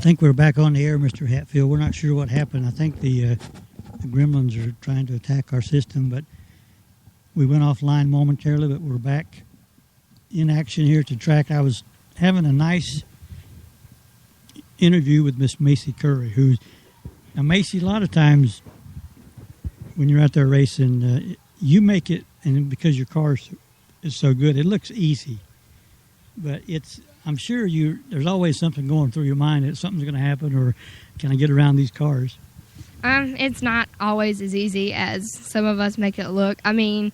think we're back on the air, Mr. Hatfield. We're not sure what happened. I think the gremlins are trying to attack our system, but we went offline momentarily, but we're back in action here at the track. I was having a nice interview with Miss Macy Curry, now Macy, a lot of times when you're out there racing, you make it, and because your car is so good, it looks easy. But I'm sure there's always something going through your mind that something's going to happen, or can I get around these cars? It's not always as easy as some of us make it look. I mean,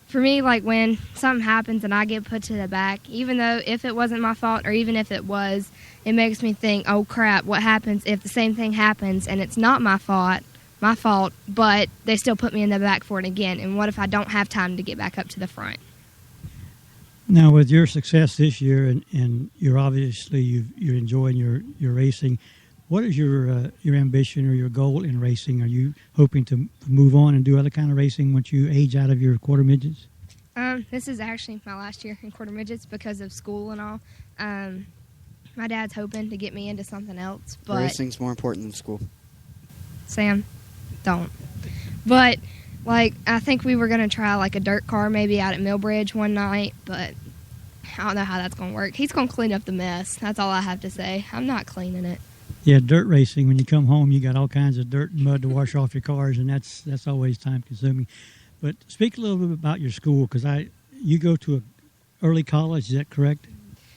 for me, like when something happens and I get put to the back, even though if it wasn't my fault or even if it was, it makes me think, oh crap, what happens if the same thing happens and it's not my fault, but they still put me in the back for it again, and what if I don't have time to get back up to the front? Now, with your success this year, and you're obviously you're enjoying your racing, what is your ambition or your goal in racing? Are you hoping to move on and do other kind of racing once you age out of your quarter midgets? This is actually my last year in quarter midgets because of school and all. My dad's hoping to get me into something else, but racing's more important than school. Sam, don't. But I think we were going to try a dirt car maybe out at Millbridge one night, but I don't know how that's going to work. He's going to clean up the mess. That's all I have to say. I'm not cleaning it. Yeah, dirt racing, when you come home, you got all kinds of dirt and mud to wash off your cars, and that's always time-consuming. But speak a little bit about your school, because you go to an early college, is that correct?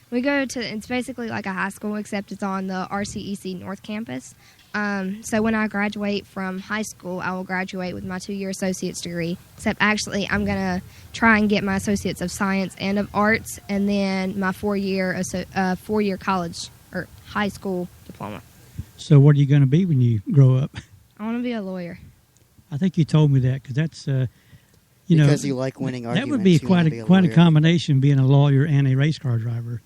We go to, it's basically like a high school, except it's on the RCEC North Campus. So when I graduate from high school, I will graduate with my 2-year associate's degree. Except actually, I'm going to try and get my associates of science and of arts, and then my 4-year college or high school diploma. So what are you going to be when you grow up? I want to be a lawyer. I think you told me that, because that's, because you like winning arguments. That would be quite a combination, being a lawyer and a race car driver.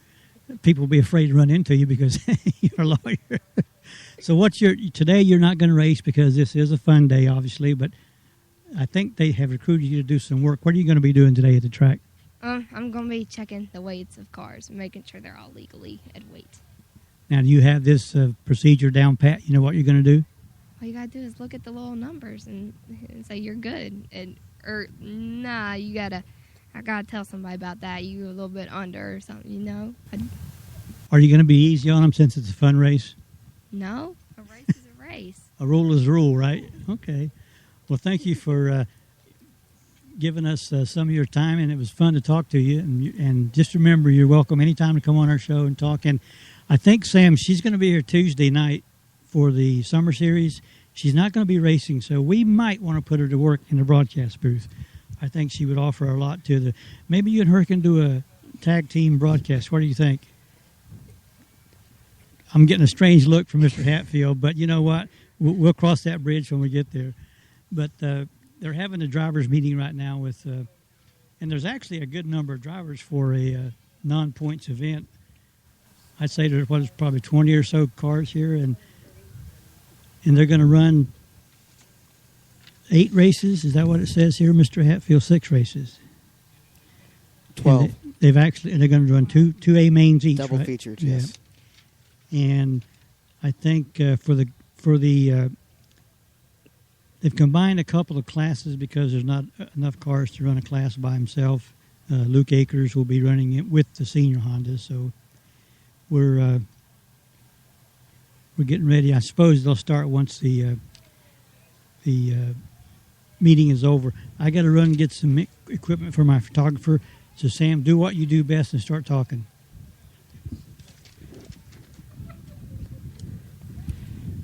People will be afraid to run into you because you're a lawyer. So today you're not going to race because this is a fun day, obviously, but I think they have recruited you to do some work. What are you going to be doing today at the track? I'm going to be checking the weights of cars and making sure they're all legally at weight. Now, do you have this procedure down pat? You know what you're going to do? All you got to do is look at the little numbers and say you're good. I got to tell somebody about that. You a little bit under or something, Are you going to be easy on them since it's a fun race? No, a race is a race. A rule is a rule, right? Okay. Well, thank you for giving us some of your time, and it was fun to talk to you. And just remember, you're welcome anytime to come on our show and talk. And I think, Sam, she's going to be here Tuesday night for the summer series. She's not going to be racing, so we might want to put her to work in the broadcast booth. I think she would offer a lot to maybe you and her can do a tag team broadcast. What do you think? I'm getting a strange look from Mr. Hatfield, but you know what? We'll cross that bridge when we get there. But they're having a drivers' meeting right now and there's actually a good number of drivers for a non-points event. I'd say there's probably 20 or so cars here, and they're going to run 8 races. Is that what it says here, Mr. Hatfield? 6 races. 12. They're going to run two A mains each, double right? featured, Yeah. yes. And I think for the they've combined a couple of classes because there's not enough cars to run a class by himself. Luke Akers will be running it with the senior Hondas, so we're getting ready. I suppose they'll start once the meeting is over. I got to run and get some equipment for my photographer. So, Sam, do what you do best and start talking.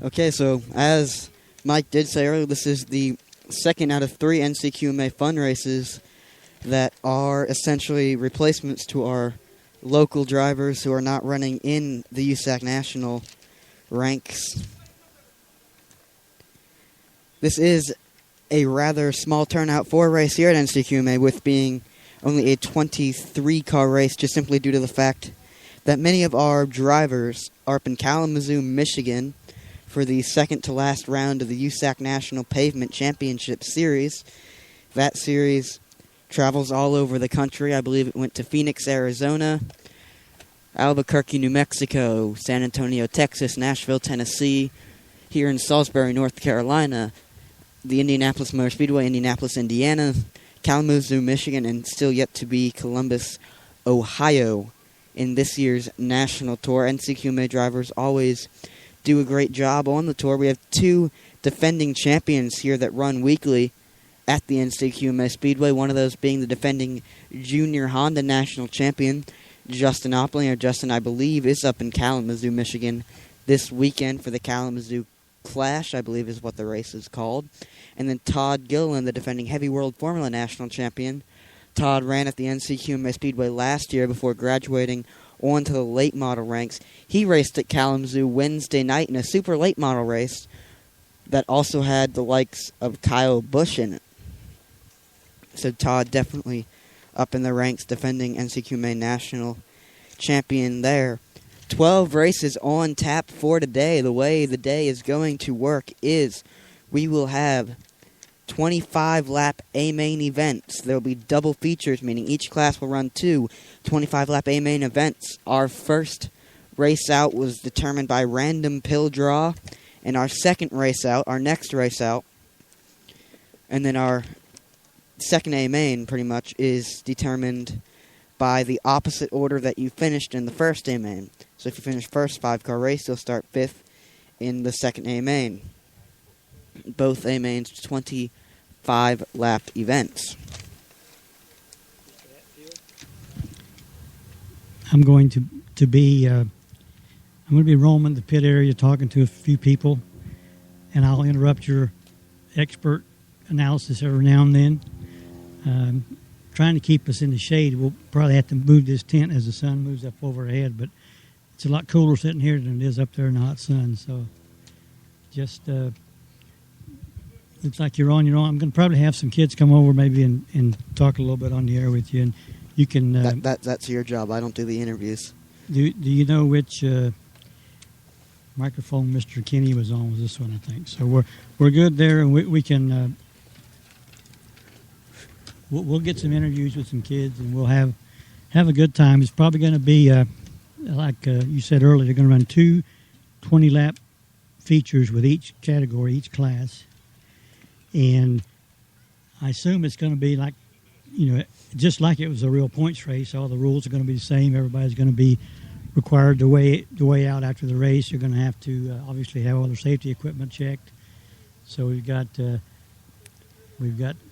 Okay, so as Mike did say earlier, this is the second out of 3 NCQMA fun races that are essentially replacements to our local drivers who are not running in the USAC National ranks. This is a rather small turnout for a race here at NCQMA, with being only a 23-car race, just simply due to the fact that many of our drivers are up in Kalamazoo, Michigan, for the second-to-last round of the USAC National Pavement Championship Series. That series travels all over the country. I believe it went to Phoenix, Arizona, Albuquerque, New Mexico, San Antonio, Texas, Nashville, Tennessee, here in Salisbury, North Carolina, the Indianapolis Motor Speedway, Indianapolis, Indiana, Kalamazoo, Michigan, and still yet to be Columbus, Ohio in this year's national tour. NCQMA drivers always do a great job on the tour. We have 2 defending champions here that run weekly at the NCQMA Speedway, one of those being the defending junior Honda national champion, Justin Opling. Justin, I believe, is up in Kalamazoo, Michigan this weekend for the Kalamazoo Clash, I believe is what the race is called. And then Todd Gilliland, the defending Heavy World Formula national champion. Todd ran at the NCQMA Speedway last year before graduating onto the late model ranks. He raced at Kalamazoo Wednesday night in a super late model race that also had the likes of Kyle Busch in it. So Todd definitely up in the ranks, defending NCQMA national champion there. 12 races on tap for today. The way the day is going to work is we will have 25-lap A-main events. There will be double features, meaning each class will run 2 25-lap A-main events. Our first race out was determined by random pill draw, and our second race out, our next race out, and then our second A-main pretty much is determined by the opposite order that you finished in the first A-main. So if you finish first 5-car race, you'll start 5th in the second A-main. Both A-mains 25-lap events. I'm going to be roaming the pit area, talking to a few people, and I'll interrupt your expert analysis every now and then. Trying to keep us in the shade. We'll probably have to move this tent as the sun moves up overhead, but it's a lot cooler sitting here than it is up there in the hot sun. So just looks like you're on your own. I'm going to probably have some kids come over maybe and talk a little bit on the air with you, and you can. That's your job. I don't do the interviews. Do you know which microphone Mr. Kenny was on? Was this one, I think. So we're good there, and we can. We'll get some interviews with some kids, and we'll have a good time. It's probably going to be, like you said earlier, they're going to run 2 20-lap features with each category, each class. And I assume it's going to be like, just like it was a real points race. All the rules are going to be the same. Everybody's going to be required to weigh out after the race. You're going to have to obviously have all their safety equipment checked. So we've got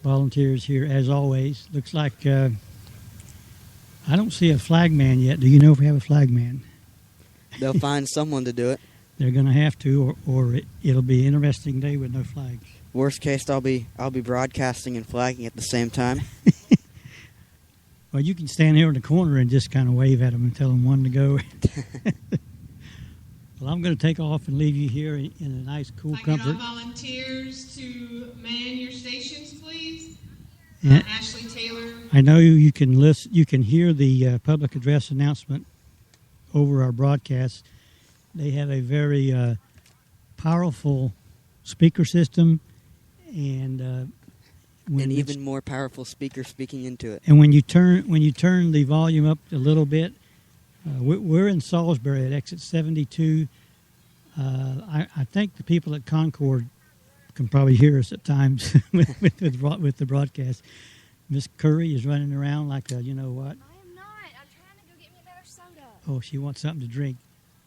volunteers here, as always. Looks like I don't see a flag man yet. Do you know if we have a flag man? They'll find someone to do it. They're going to have to, or it'll be an interesting day with no flags. Worst case, I'll be broadcasting and flagging at the same time. Well, you can stand here in the corner and just kind of wave at them and tell them when to go. Well, I'm going to take off and leave you here in a nice, cool comfort. Get all volunteers to man your stations, please. Yeah. Ashley Taylor. I know you can listen. You can hear the public address announcement over our broadcast. They have a very powerful speaker system, and even more powerful speaker speaking into it. And when you turn the volume up a little bit. We're in Salisbury at exit 72. I think the people at Concord can probably hear us at times with the broadcast. Miss Curry is running around like a, you know what? I am not. I'm trying to go get me another soda. Oh, she wants something to drink.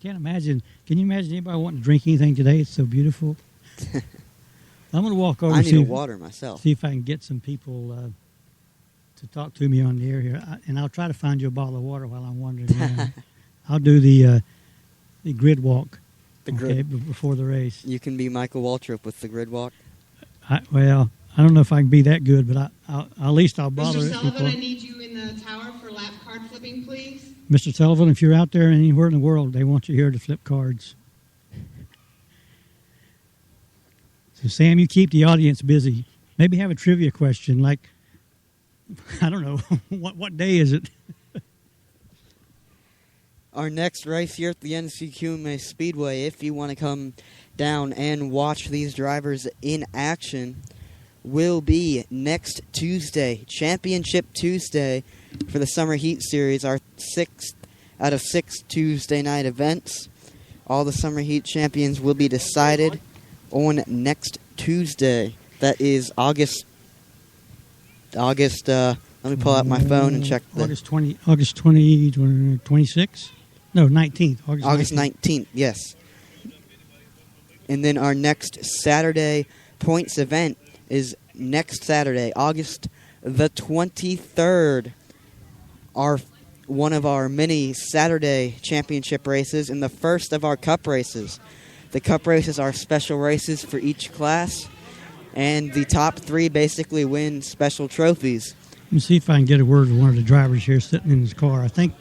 Can you imagine anybody wanting to drink anything today? It's so beautiful. I'm going to walk over. I need water myself. See if I can get some people to talk to me on the air here, and I'll try to find you a bottle of water while I'm wandering around. I'll do the grid walk. Before the race. You can be Michael Waltrip with the grid walk. I don't know if I can be that good, but at least I'll bother Mr. Sullivan, people. I need you in the tower for lap card flipping, please. Mr. Sullivan, if you're out there anywhere in the world, they want you here to flip cards. So, Sam, you keep the audience busy. Maybe have a trivia question like, I don't know, what day is it? Our next race here at the NCQMA Speedway, if you want to come down and watch these drivers in action, will be next Tuesday, Championship Tuesday for the Summer Heat Series, our 6th out of 6 Tuesday night events. All the Summer Heat champions will be decided on next Tuesday. That is August. Let me pull out my phone and check the August 26th? No, 19th. August 19th, yes. And then our next Saturday points event is next Saturday, August the 23rd. One of our mini Saturday championship races and the first of our cup races. The cup races are special races for each class, and the top 3 basically win special trophies. Let me see if I can get a word with one of the drivers here sitting in his car. I think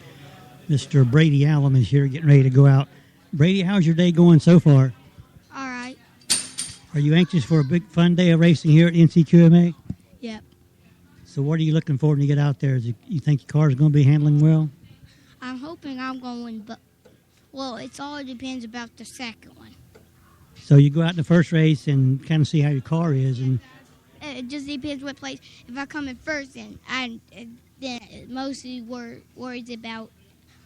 Mr. Brady Allen is here getting ready to go out. Brady, how's your day going so far? All right. Are you anxious for a big fun day of racing here at NCQMA? Yep. So what are you looking for when you get out there? You think your car is going to be handling well? I'm hoping I'm going to win, but, well, it all depends about the second one. So you go out in the first race and kind of see how your car is, and It just depends what place. If I come in first, then mostly worries about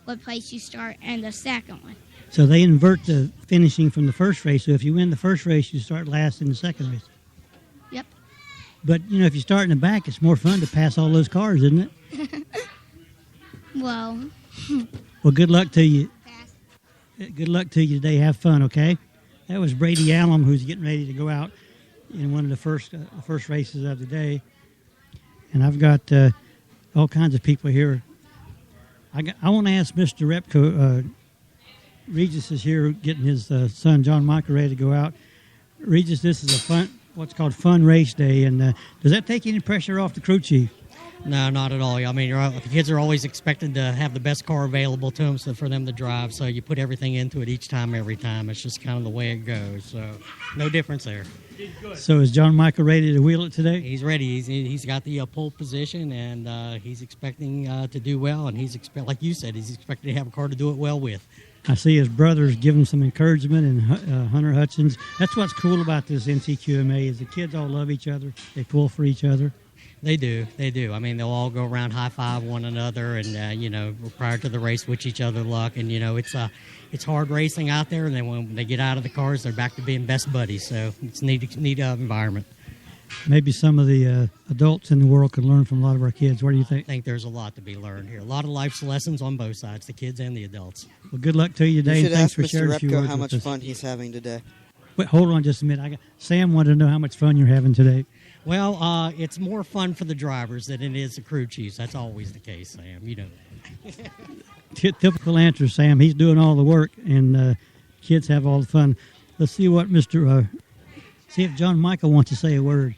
what place you start and the second one. so they invert the finishing from the first race. So if you win the first race, you start last in the second race. Yep. But, if you start in the back, it's more fun to pass all those cars, isn't it? Well, Well, good luck to you. pass. Good luck to you today. Have fun, okay? That was Brady Allen, who's getting ready to go out in one of the first races of the day. And I've got all kinds of people here. I want to ask Mr. Repko. Regis is here getting his son, John Michael, ready to go out. Regis, this is what's called fun race day. And does that take any pressure off the crew chief? No, not at all. I mean, the kids are always expected to have the best car available to them for them to drive, so you put everything into it each time, every time. It's just kind of the way it goes, so no difference there. So is John Michael ready to wheel it today? He's ready. He's got the pole position, and he's expecting to do well, and like you said, he's expecting to have a car to do it well with. I see his brothers give him some encouragement, and Hunter Hutchins. That's what's cool about this NCQMA is the kids all love each other. They pull for each other. They do. I mean, they'll all go around high-five one another and, prior to the race, wish each other luck. And, it's hard racing out there, and then when they get out of the cars, they're back to being best buddies. So it's a neat environment. Maybe some of the adults in the world could learn from a lot of our kids. What do you think? I think there's a lot to be learned here. A lot of life's lessons on both sides, the kids and the adults. Well, good luck to you today, You and should thanks ask for Mr. sharing a few Repko words how with much us. fun he's having today. Wait, hold on just a minute. Sam wanted to know how much fun you're having today. Well, it's more fun for the drivers than it is the crew chiefs. That's always the case, Sam. Typical answer, Sam. He's doing all the work, and kids have all the fun. Let's see what see if John Michael wants to say a word.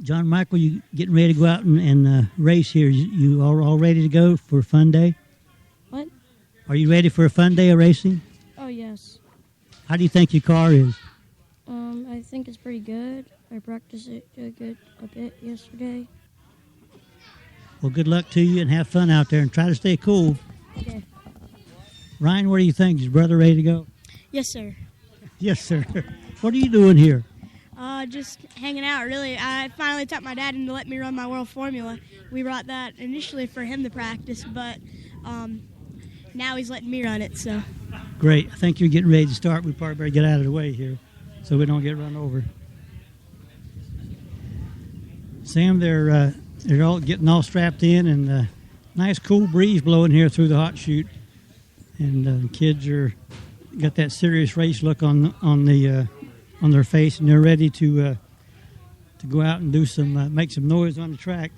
John Michael, you getting ready to go out and race here? You all ready to go for a fun day? What? Are you ready for a fun day of racing? Oh, yes. How do you think your car is? I think it's pretty good. I practiced it a bit yesterday. Well, good luck to you and have fun out there and try to stay cool. Okay. Ryan, what do you think? Is your brother ready to go? Yes, sir. Yes, sir. What are you doing here? Just hanging out, really. I finally talked my dad into letting me run my World Formula. We brought that initially for him to practice, but now he's letting me run it, so. Great. I think you're getting ready to start. We probably better get out of the way here so we don't get run over. Sam, they're all getting all strapped in, and nice cool breeze blowing here through the hot chute. And the kids got that serious race look on their face, and they're ready to go out and do make some noise on the track.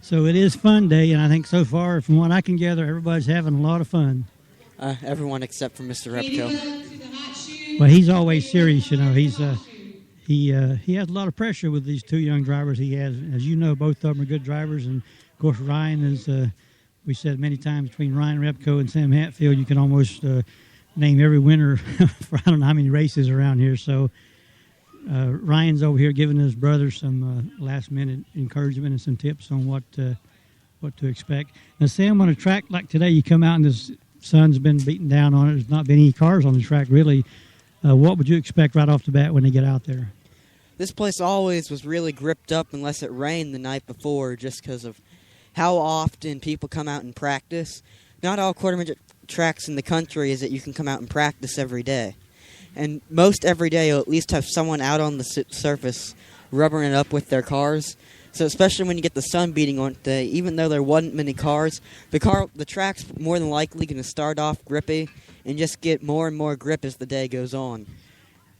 So it is fun day, and I think so far, from what I can gather, everybody's having a lot of fun. Everyone except for Mr. Repko. Well, he's always serious, He's he has a lot of pressure with these two young drivers he has. As you know, both of them are good drivers, and of course Ryan is. We said many times between Ryan Repko and Sam Hatfield, you can almost name every winner for I don't know how many races around here. So Ryan's over here giving his brother some last-minute encouragement and some tips on what to expect. Now, Sam, on a track like today, you come out and the sun's been beaten down on it. There's not been any cars on the track, really. What would you expect right off the bat when they get out there? This place always was really gripped up unless it rained the night before, just because of how often people come out and practice. Not all quarter midget tracks in the country is that you can come out and practice every day. And most every day you'll at least have someone out on the surface rubbering it up with their cars. So especially when you get the sun beating on it, even though there wasn't many cars, the track's more than likely going to start off grippy and just get more and more grip as the day goes on.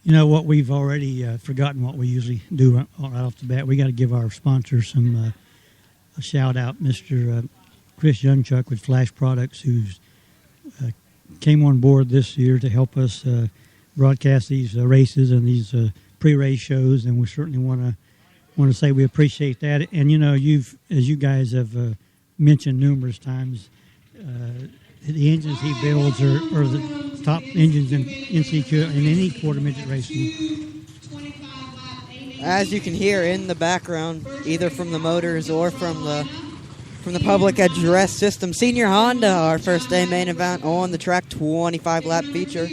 You know what, we've already forgotten what we usually do right off the bat. We got to give our sponsor some a shout out, Mr. Chris Youngchuck with Flash Products, who's came on board this year to help us broadcast these races and these pre-race shows, and we certainly want to say we appreciate that. And you know, as you guys have mentioned numerous times, the engines he builds are the top engines in NCQ in any quarter midget racing. As you can hear in the background, either from the motors or from the public address system, Senior Honda, our first day main event on the track, 25-lap feature.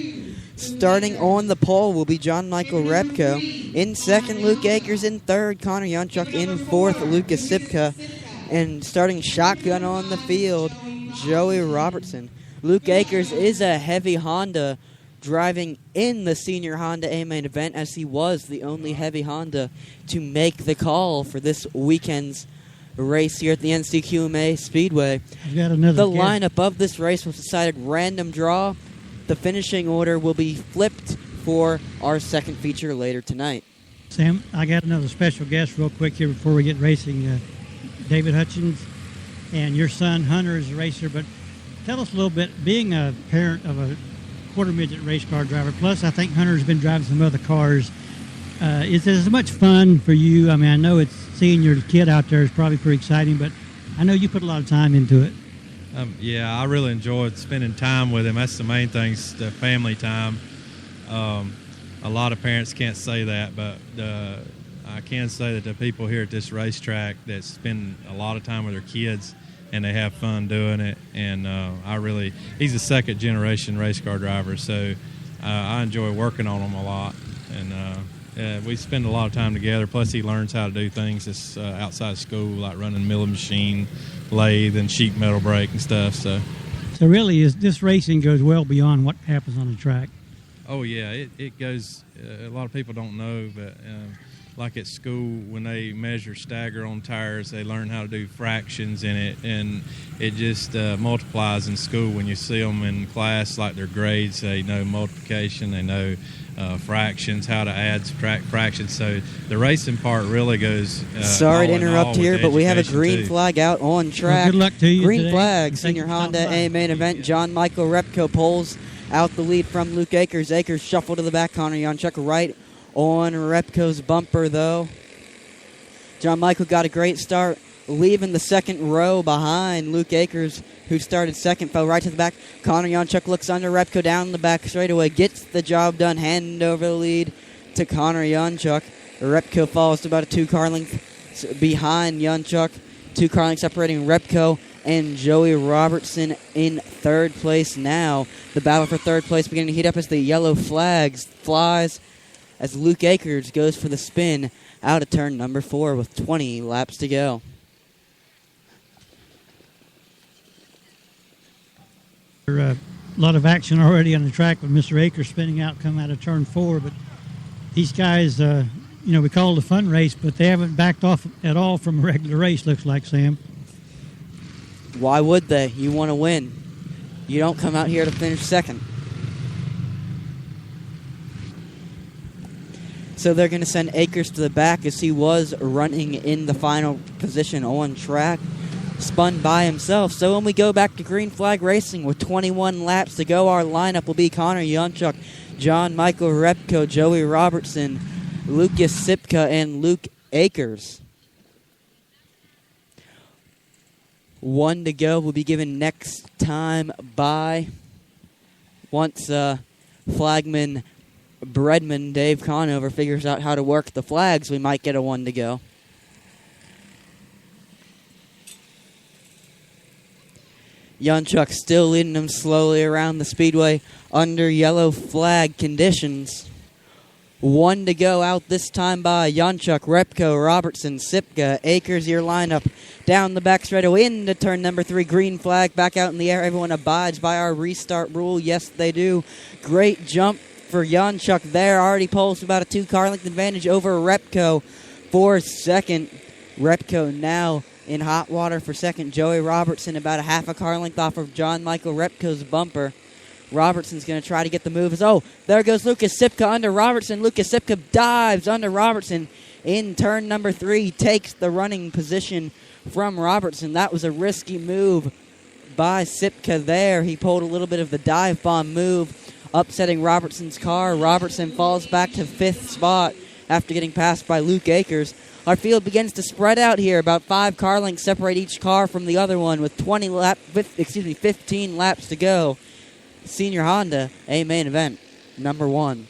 Starting on the pole will be John Michael Repko. In second, Luke Akers. In third, Connor Yonchuk. In fourth, Lucas Sipka. And starting shotgun on the field, Joey Robertson. Luke Akers is a heavy Honda, driving in the Senior Honda A main event, as he was the only heavy Honda to make the call for this weekend's race here at the NCQMA Speedway. The lineup of this race was decided random draw. The finishing order will be flipped for our second feature later tonight. Sam, I got another special guest real quick here before we get racing. David Hutchins, and your son Hunter is a racer, but tell us a little bit, being a parent of a quarter midget race car driver, plus I think Hunter's been driving some other cars, is it as much fun for you? I mean, I know it's seeing your kid out there is probably pretty exciting, but I know you put a lot of time into it. Yeah, I really enjoyed spending time with him. That's the main thing, the family time. A lot of parents can't say that, but I can say that the people here at this racetrack that spend a lot of time with their kids and they have fun doing it. And he's a second generation race car driver, so I enjoy working on him a lot. And we spend a lot of time together. Plus, he learns how to do things that's outside of school, like running milling machine, lathe, and sheet metal brake and stuff. So really, this racing goes well beyond what happens on the track. Oh yeah, it goes. A lot of people don't know, but like at school, when they measure stagger on tires, they learn how to do fractions in it, and it just multiplies in school. When you see them in class, like their grades, they know multiplication, they know fractions, how to add, subtract fractions. So the racing part really goes. Sorry to interrupt here, but we have a green flag out on track. Well, good luck to you Green today. flag, Senior Honda A main event. John Michael Repko pulls out the lead from Luke Akers. Akers shuffled to the back. Connor Yonchuk right on Repko's bumper, though. John Michael got a great start, leaving the second row behind Luke Akers, who started second, fell right to the back. Connor Yonchuk looks under Repko down the back straightaway, gets the job done, hand over the lead to Connor Yonchuk. Repko falls to about a 2-car length behind Yonchuk. 2-car length separating Repko and Joey Robertson in third place now. The battle for third place beginning to heat up as the yellow flags flies as Luke Akers goes for the spin out of turn number 4 with 20 laps to go. A lot of action already on the track with Mr. Akers spinning out, coming out of turn 4, but these guys, we call it a fun race, but they haven't backed off at all from a regular race, looks like, Sam. Why would they? You want to win. You don't come out here to finish second. So they're going to send Akers to the back as he was running in the final position on track. Spun by himself. So when we go back to green flag racing with 21 laps to go, our lineup will be Connor Yonchuk, John Michael Repko, Joey Robertson, Lucas Sipka, and Luke Akers. 1 to go will be given next time by once flagman Breadman Dave Conover figures out how to work the flags, we might get a 1 to go. Yonchuk still leading them slowly around the speedway under yellow flag conditions. 1 to go out this time by Yonchuk, Repko, Robertson, Sipka, Akers, your lineup. Down the back straightaway into turn number 3, green flag back out in the air. Everyone abides by our restart rule. Yes, they do. Great jump for Yonchuk there. Already pulls about a 2-car length advantage over Repko for second. Repko now in hot water for second. Joey Robertson about a half a car length off of John Michael Repko's bumper. Robertson's going to try to get the move. Oh, there goes Lucas Sipka under Robertson. Lucas Sipka dives under Robertson in turn number 3. Takes the running position from Robertson. That was a risky move by Sipka there. He pulled a little bit of the dive bomb move, upsetting Robertson's car. Robertson falls back to 5th spot after getting passed by Luke Akers. Our field begins to spread out here. About 5 car lengths separate each car from the other one with 15 laps to go. Senior Honda, a main event, number 1.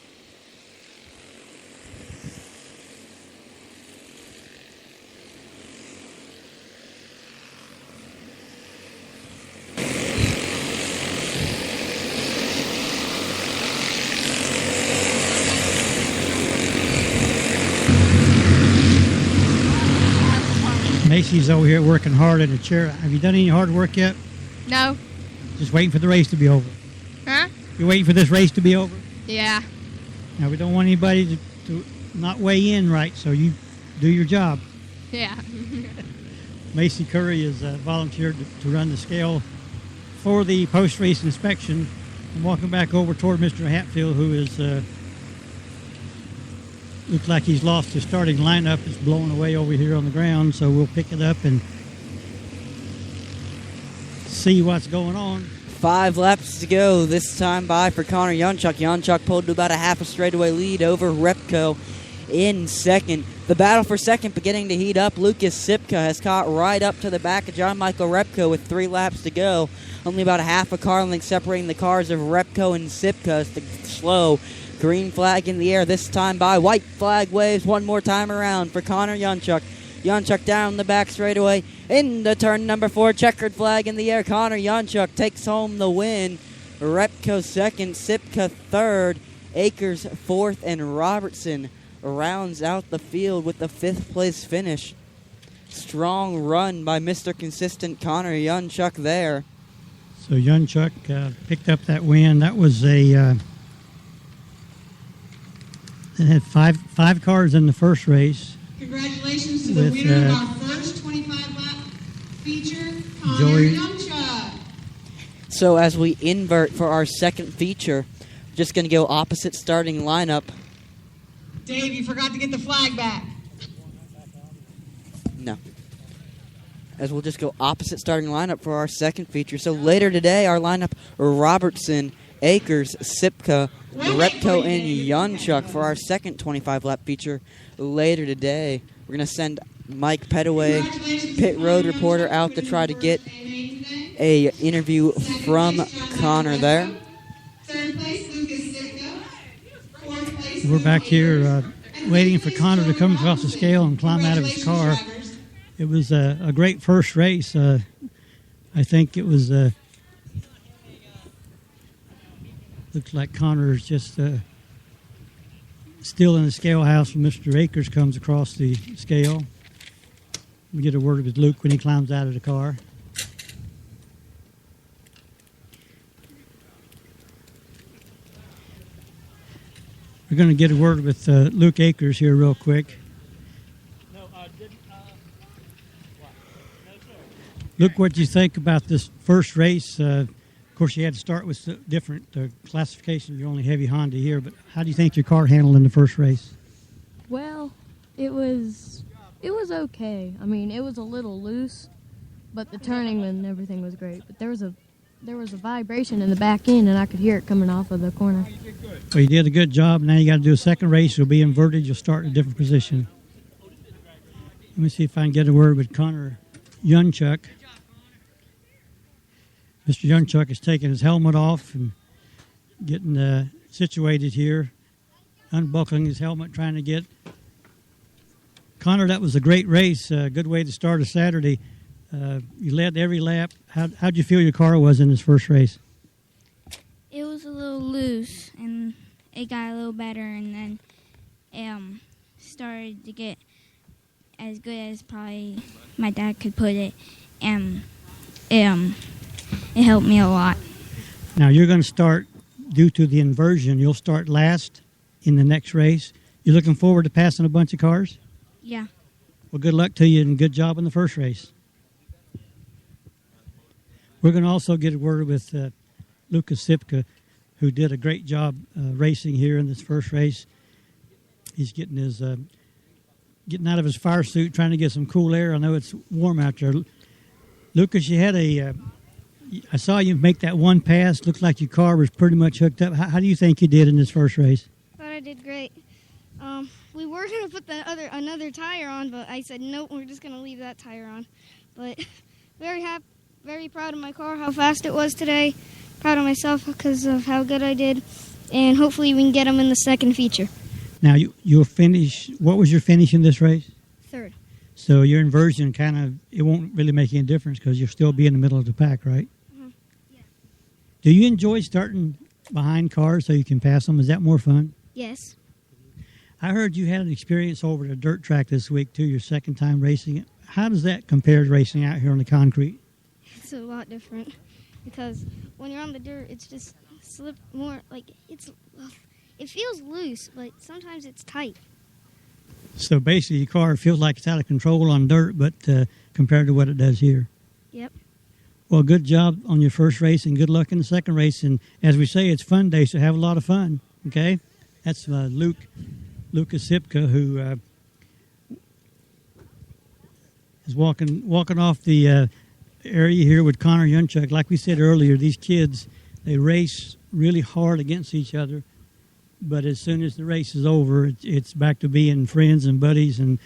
Macy's over here working hard in a chair. Have you done any hard work yet? No. Just waiting for the race to be over. Huh? You're waiting for this race to be over? Yeah. Now, we don't want anybody to not weigh in right, so you do your job. Yeah. Macy Curry is volunteered to run the scale for the post-race inspection. I'm walking back over toward Mr. Hatfield, who is looks like he's lost his starting lineup. It's blowing away over here on the ground, so we'll pick it up and see what's going on. 5 laps to go this time by for Connor Yonchuk. Yonchuk pulled to about a half a straightaway lead over Repko in second. The battle for second beginning to heat up. Lucas Sipka has caught right up to the back of John Michael Repko with 3 laps to go. Only about a half a car length separating the cars of Repko and Sipka as the slow green flag in the air this time by. White flag waves one more time around for Connor Yonchuk. Yonchuk down the back straightaway into turn number 4. Checkered flag in the air. Connor Yonchuk takes home the win. Repko second, Sipka third, Akers fourth, and Robertson rounds out the field with the 5th place finish. Strong run by Mr. Consistent Connor Yonchuk there. So Yonchuk picked up that win. That was it had five cars in the first race. Congratulations to the winner of our first 25-lap feature, Connor Yonchuk. So as we invert for our second feature, just going to go opposite starting lineup. Dave, you forgot to get the flag back. No. As we'll just go opposite starting lineup for our second feature. So later today, our lineup, Robertson, Akers, Sipka, Repko, and Yonchuk for our second 25-lap feature later today. We're going to send Mike Petaway, pit road reporter, out to try to get a interview from Connor there. Third place, Lucas Sipka. Fourth place, We're back here waiting for Connor to come across the scale and climb out of his car. It was a great first race. I think it was... looks like Connor is just still in the scale house when Mr. Akers comes across the scale. We get a word with Luke when he climbs out of the car. We're going to get a word with Luke Akers here real quick. Luke, what do you think about this first race? Of course, you had to start with different classification. You're only heavy Honda here, but how do you think your car handled in the first race? Well, it was okay. I mean, it was a little loose, but the turning and everything was great. But there was a vibration in the back end, and I could hear it coming off of the corner. Well, you did a good job. Now you got to do a second race. You'll be inverted. You'll start in a different position. Let me see if I can get a word with Connor Yonchuk. Mr. Yonchuk is taking his helmet off and getting situated here, unbuckling his helmet, trying to get. Connor, that was a great race. Good way to start a Saturday. You led every lap. How'd you feel your car was in this first race? It was a little loose, and it got a little better, and then started to get as good as probably my dad could put it, and it helped me a lot. Now you're going to start, due to the inversion, you'll start last in the next race. You're looking forward to passing a bunch of cars? Yeah. Well, good luck to you and good job in the first race. We're going to also get a word with Lucas Sipka, who did a great job racing here in this first race. He's getting his getting out of his fire suit, trying to get some cool air. I know it's warm out there. Lucas, you had I saw you make that one pass. Looked like your car was pretty much hooked up. How do you think you did in this first race? Thought I did great. We were going to put another tire on, but I said, nope, we're just going to leave that tire on. But very happy, very proud of my car, how fast it was today. Proud of myself because of how good I did. And hopefully we can get them in the second feature. Now, you'll finish. What was your finish in this race? Third. So your inversion it won't really make any difference because you'll still be in the middle of the pack, right? Mm-hmm. Yeah. Do you enjoy starting behind cars so you can pass them? Is that more fun? Yes. I heard you had an experience over at a dirt track this week, too, your second time racing it. How does that compare to racing out here on the concrete? It's a lot different because when you're on the dirt, it's just more like it feels loose, but sometimes it's tight. So basically your car feels like it's out of control on dirt, but compared to what it does here. Yep. Well, good job on your first race and good luck in the second race. And as we say, it's fun day, so have a lot of fun, okay? That's Lucas Sipka, who is walking off the area here with Connor Yunchuk. Like we said earlier, these kids, they race really hard against each other, but as soon as the race is over, it's back to being friends and buddies and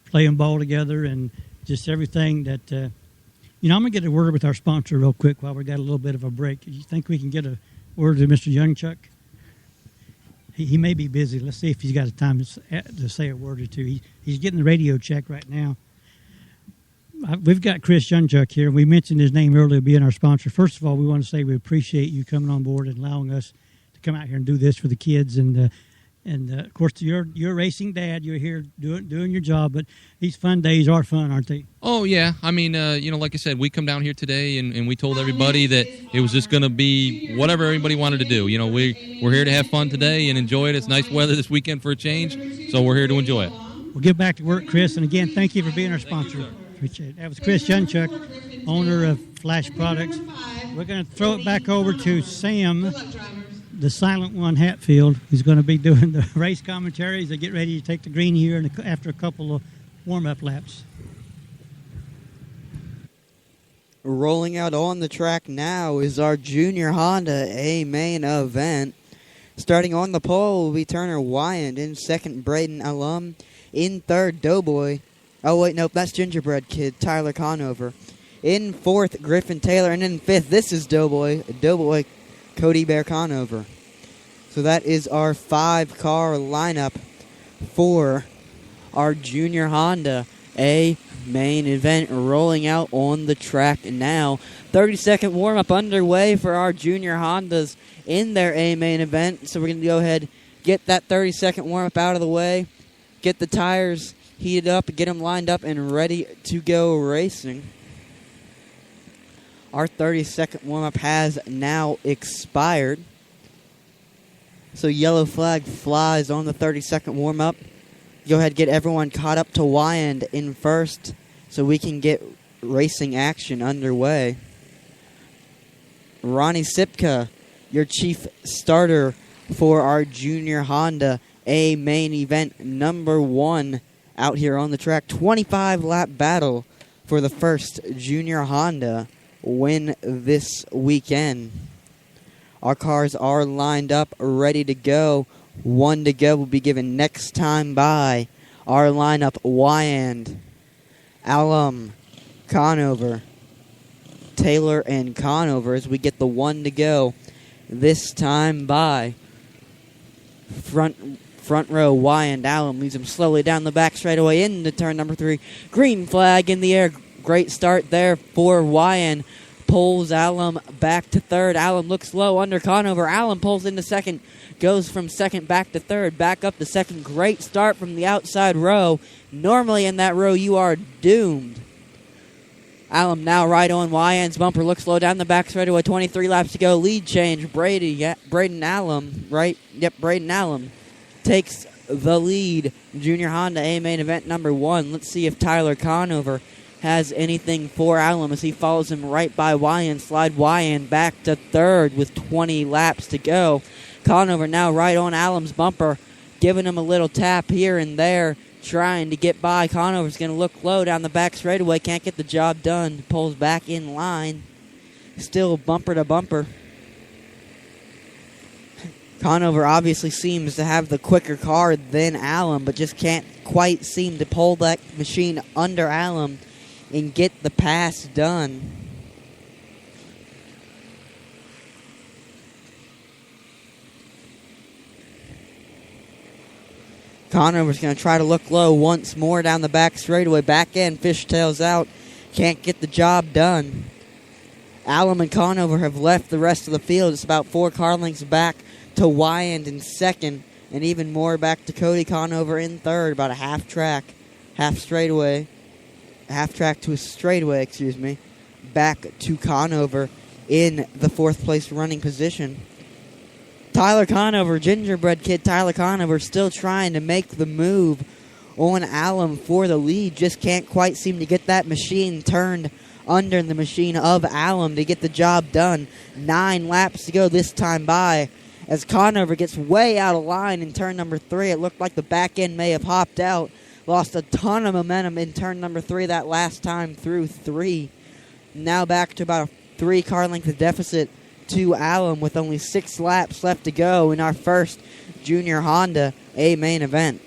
playing ball together and just everything that. I'm going to get a word with our sponsor real quick while we got a little bit of a break. You think we can get a word to Mr. Youngchuck? He may be busy. Let's see if he's got time to say a word or two. He's getting the radio check right now. We've got Chris Youngchuck here. We mentioned his name earlier being our sponsor. First of all, we want to say we appreciate you coming on board and allowing us to come out here and do this for the kids. And of course, you're a racing dad. You're here doing your job. But these fun days are fun, aren't they? Oh, yeah. I mean, like I said, we come down here today and we told everybody that it was just going to be whatever everybody wanted to do. We're here to have fun today and enjoy it. It's nice weather this weekend for a change, so we're here to enjoy it. We'll get back to work, Chris. And again, thank you for being our sponsor. Appreciate it. That was Chris Youngchuck, owner of Flash Products. We're going to throw it back over to Sam, the silent one, Hatfield, who's going to be doing the race commentaries. They get ready to take the green here after a couple of warm-up laps. Rolling out on the track now is our Junior Honda A main event. Starting on the pole will be Turner Wyand. In second, Braden Alum. In third, Doughboy. Oh, wait, nope, that's Gingerbread Kid, Tyler Conover. In fourth, Griffin Taylor. And in fifth, this is Doughboy, Cody Bear Conover. So that is our 5-car lineup for our Junior Honda A main event rolling out on the track now. 30-second warm-up underway for our Junior Hondas in their A main event. So we're going to go ahead, get that 30-second warm-up out of the way, get the tires heated up, get them lined up and ready to go racing. Our 30-second warm-up has now expired. So yellow flag flies on the 30-second warm-up. Go ahead and get everyone caught up to Wyand in first so we can get racing action underway. Ronnie Sipka, your chief starter for our Junior Honda A main event number 1 out here on the track. 25-lap battle for the first Junior Honda win this weekend. Our cars are lined up, ready to go. 1 to go will be given next time by. Our lineup, Wyand, Alum, Conover, Taylor, and Conover as we get the 1 to go. This time by. Front row, Wyand, Alum leads him slowly down the back straightaway into turn number 3. Green flag in the air. Great start there for Wyand. pulls Alum back to third. Alum looks low under Conover. Alum pulls into second, goes from second back to third, back up to second. Great start from the outside row. Normally in that row, you are doomed. Alum now right on YN's bumper. Looks low down the back straightaway. 23 laps to go. Lead change. Braden Alum, right? Yep, Braden Alum takes the lead. Junior Honda A main event number 1. Let's see if Tyler Conover has anything for Alum as he follows him right by YN. Slide YN back to third with 20 laps to go. Conover now right on Alum's bumper, giving him a little tap here and there, trying to get by. Conover's going to look low down the back straightaway. Can't get the job done. Pulls back in line. Still bumper to bumper. Conover obviously seems to have the quicker car than Alum, but just can't quite seem to pull that machine under Alum and get the pass done. Conover's going to try to look low once more down the back straightaway. Back end, fishtails out. Can't get the job done. Alum and Conover have left the rest of the field. It's about 4 car lengths back to Wyand in second, and even more back to Cody Conover in third. About a half track to a straightaway, back to Conover in the 4th place running position. Tyler Conover, gingerbread kid Tyler Conover, still trying to make the move on Alum for the lead. Just can't quite seem to get that machine turned under the machine of Alum to get the job done. 9 laps to go this time by. As Conover gets way out of line in turn number 3, it looked like the back end may have hopped out. Lost a ton of momentum in turn number 3 that last time through 3. Now back to about a 3 car length deficit to Alum with only 6 laps left to go in our first Junior Honda A main event.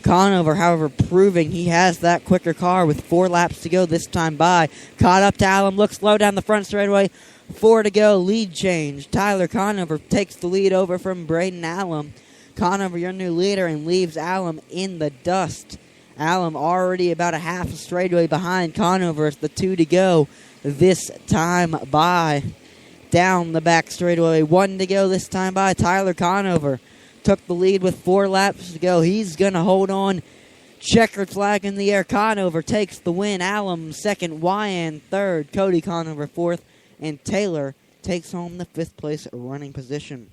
Conover, however, proving he has that quicker car with 4 laps to go this time by. Caught up to Alum, looks low down the front straightaway. 4 to go, lead change. Tyler Conover takes the lead over from Braden Alum. Conover, your new leader, and leaves Alum in the dust. Alum already about a half a straightaway behind Conover. It's the 2 to go this time by. Down the back straightaway, 1 to go this time by. Tyler Conover took the lead with 4 laps to go. He's going to hold on. Checkered flag in the air. Conover takes the win. Alum second. Wyand third. Cody Conover 4th. And Taylor takes home the 5th place running position.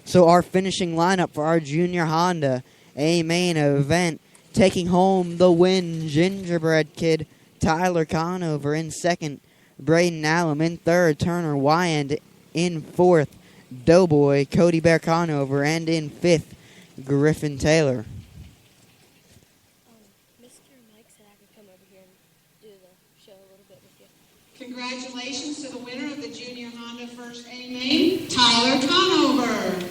So our finishing lineup for our Junior Honda A main event, taking home the win, gingerbread kid Tyler Conover in second, Braden Alum in third, Turner Wyand in 4th, Doughboy Cody Bear Conover, and in 5th, Griffin Taylor. Mr. Mike said I could come over here and do the show a little bit with you. Congratulations to the winner of the Junior Honda First A main, Tyler Conover.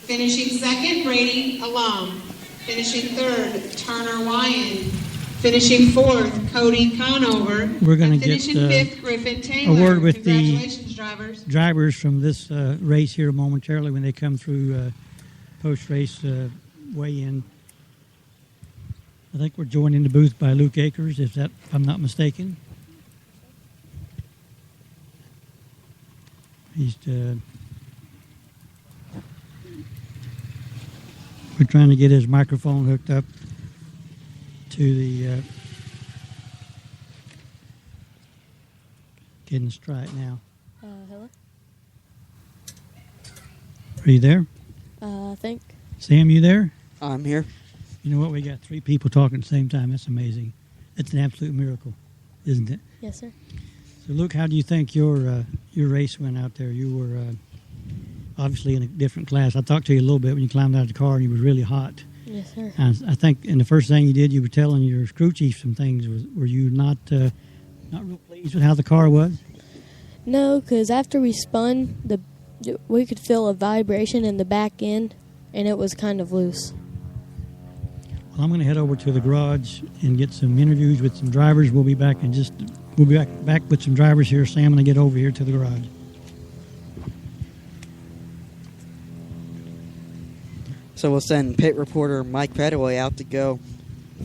Finishing second, Brady Alum. Finishing third, Turner Wyand. Finishing 4th, Cody Conover. We're going to get finishing 5th, Griffin Taylor. a word with the Congratulations, drivers from this race here momentarily when they come through post-race weigh-in. I think we're joined in the booth by Luke Akers, if I'm not mistaken. He's we're trying to get his microphone hooked up to the getting straight now. Hello? Are you there? I think. Sam, you there? I'm here. You know what? We got 3 people talking at the same time. That's amazing. That's an absolute miracle, isn't it? Yes, sir. So, Luke, how do you think your race went out there? You were obviously in a different class. I talked to you a little bit when you climbed out of the car and you were really hot. Yes, sir. And I think in the first thing you did, you were telling your crew chief some things. Were you not real pleased with how the car was? No, because after we spun, we could feel a vibration in the back end, and it was kind of loose. Well, I'm going to head over to the garage and get some interviews with some drivers. We'll be back back with some drivers here. Sam, and I get over here to the garage. So we'll send pit reporter Mike Petaway out to go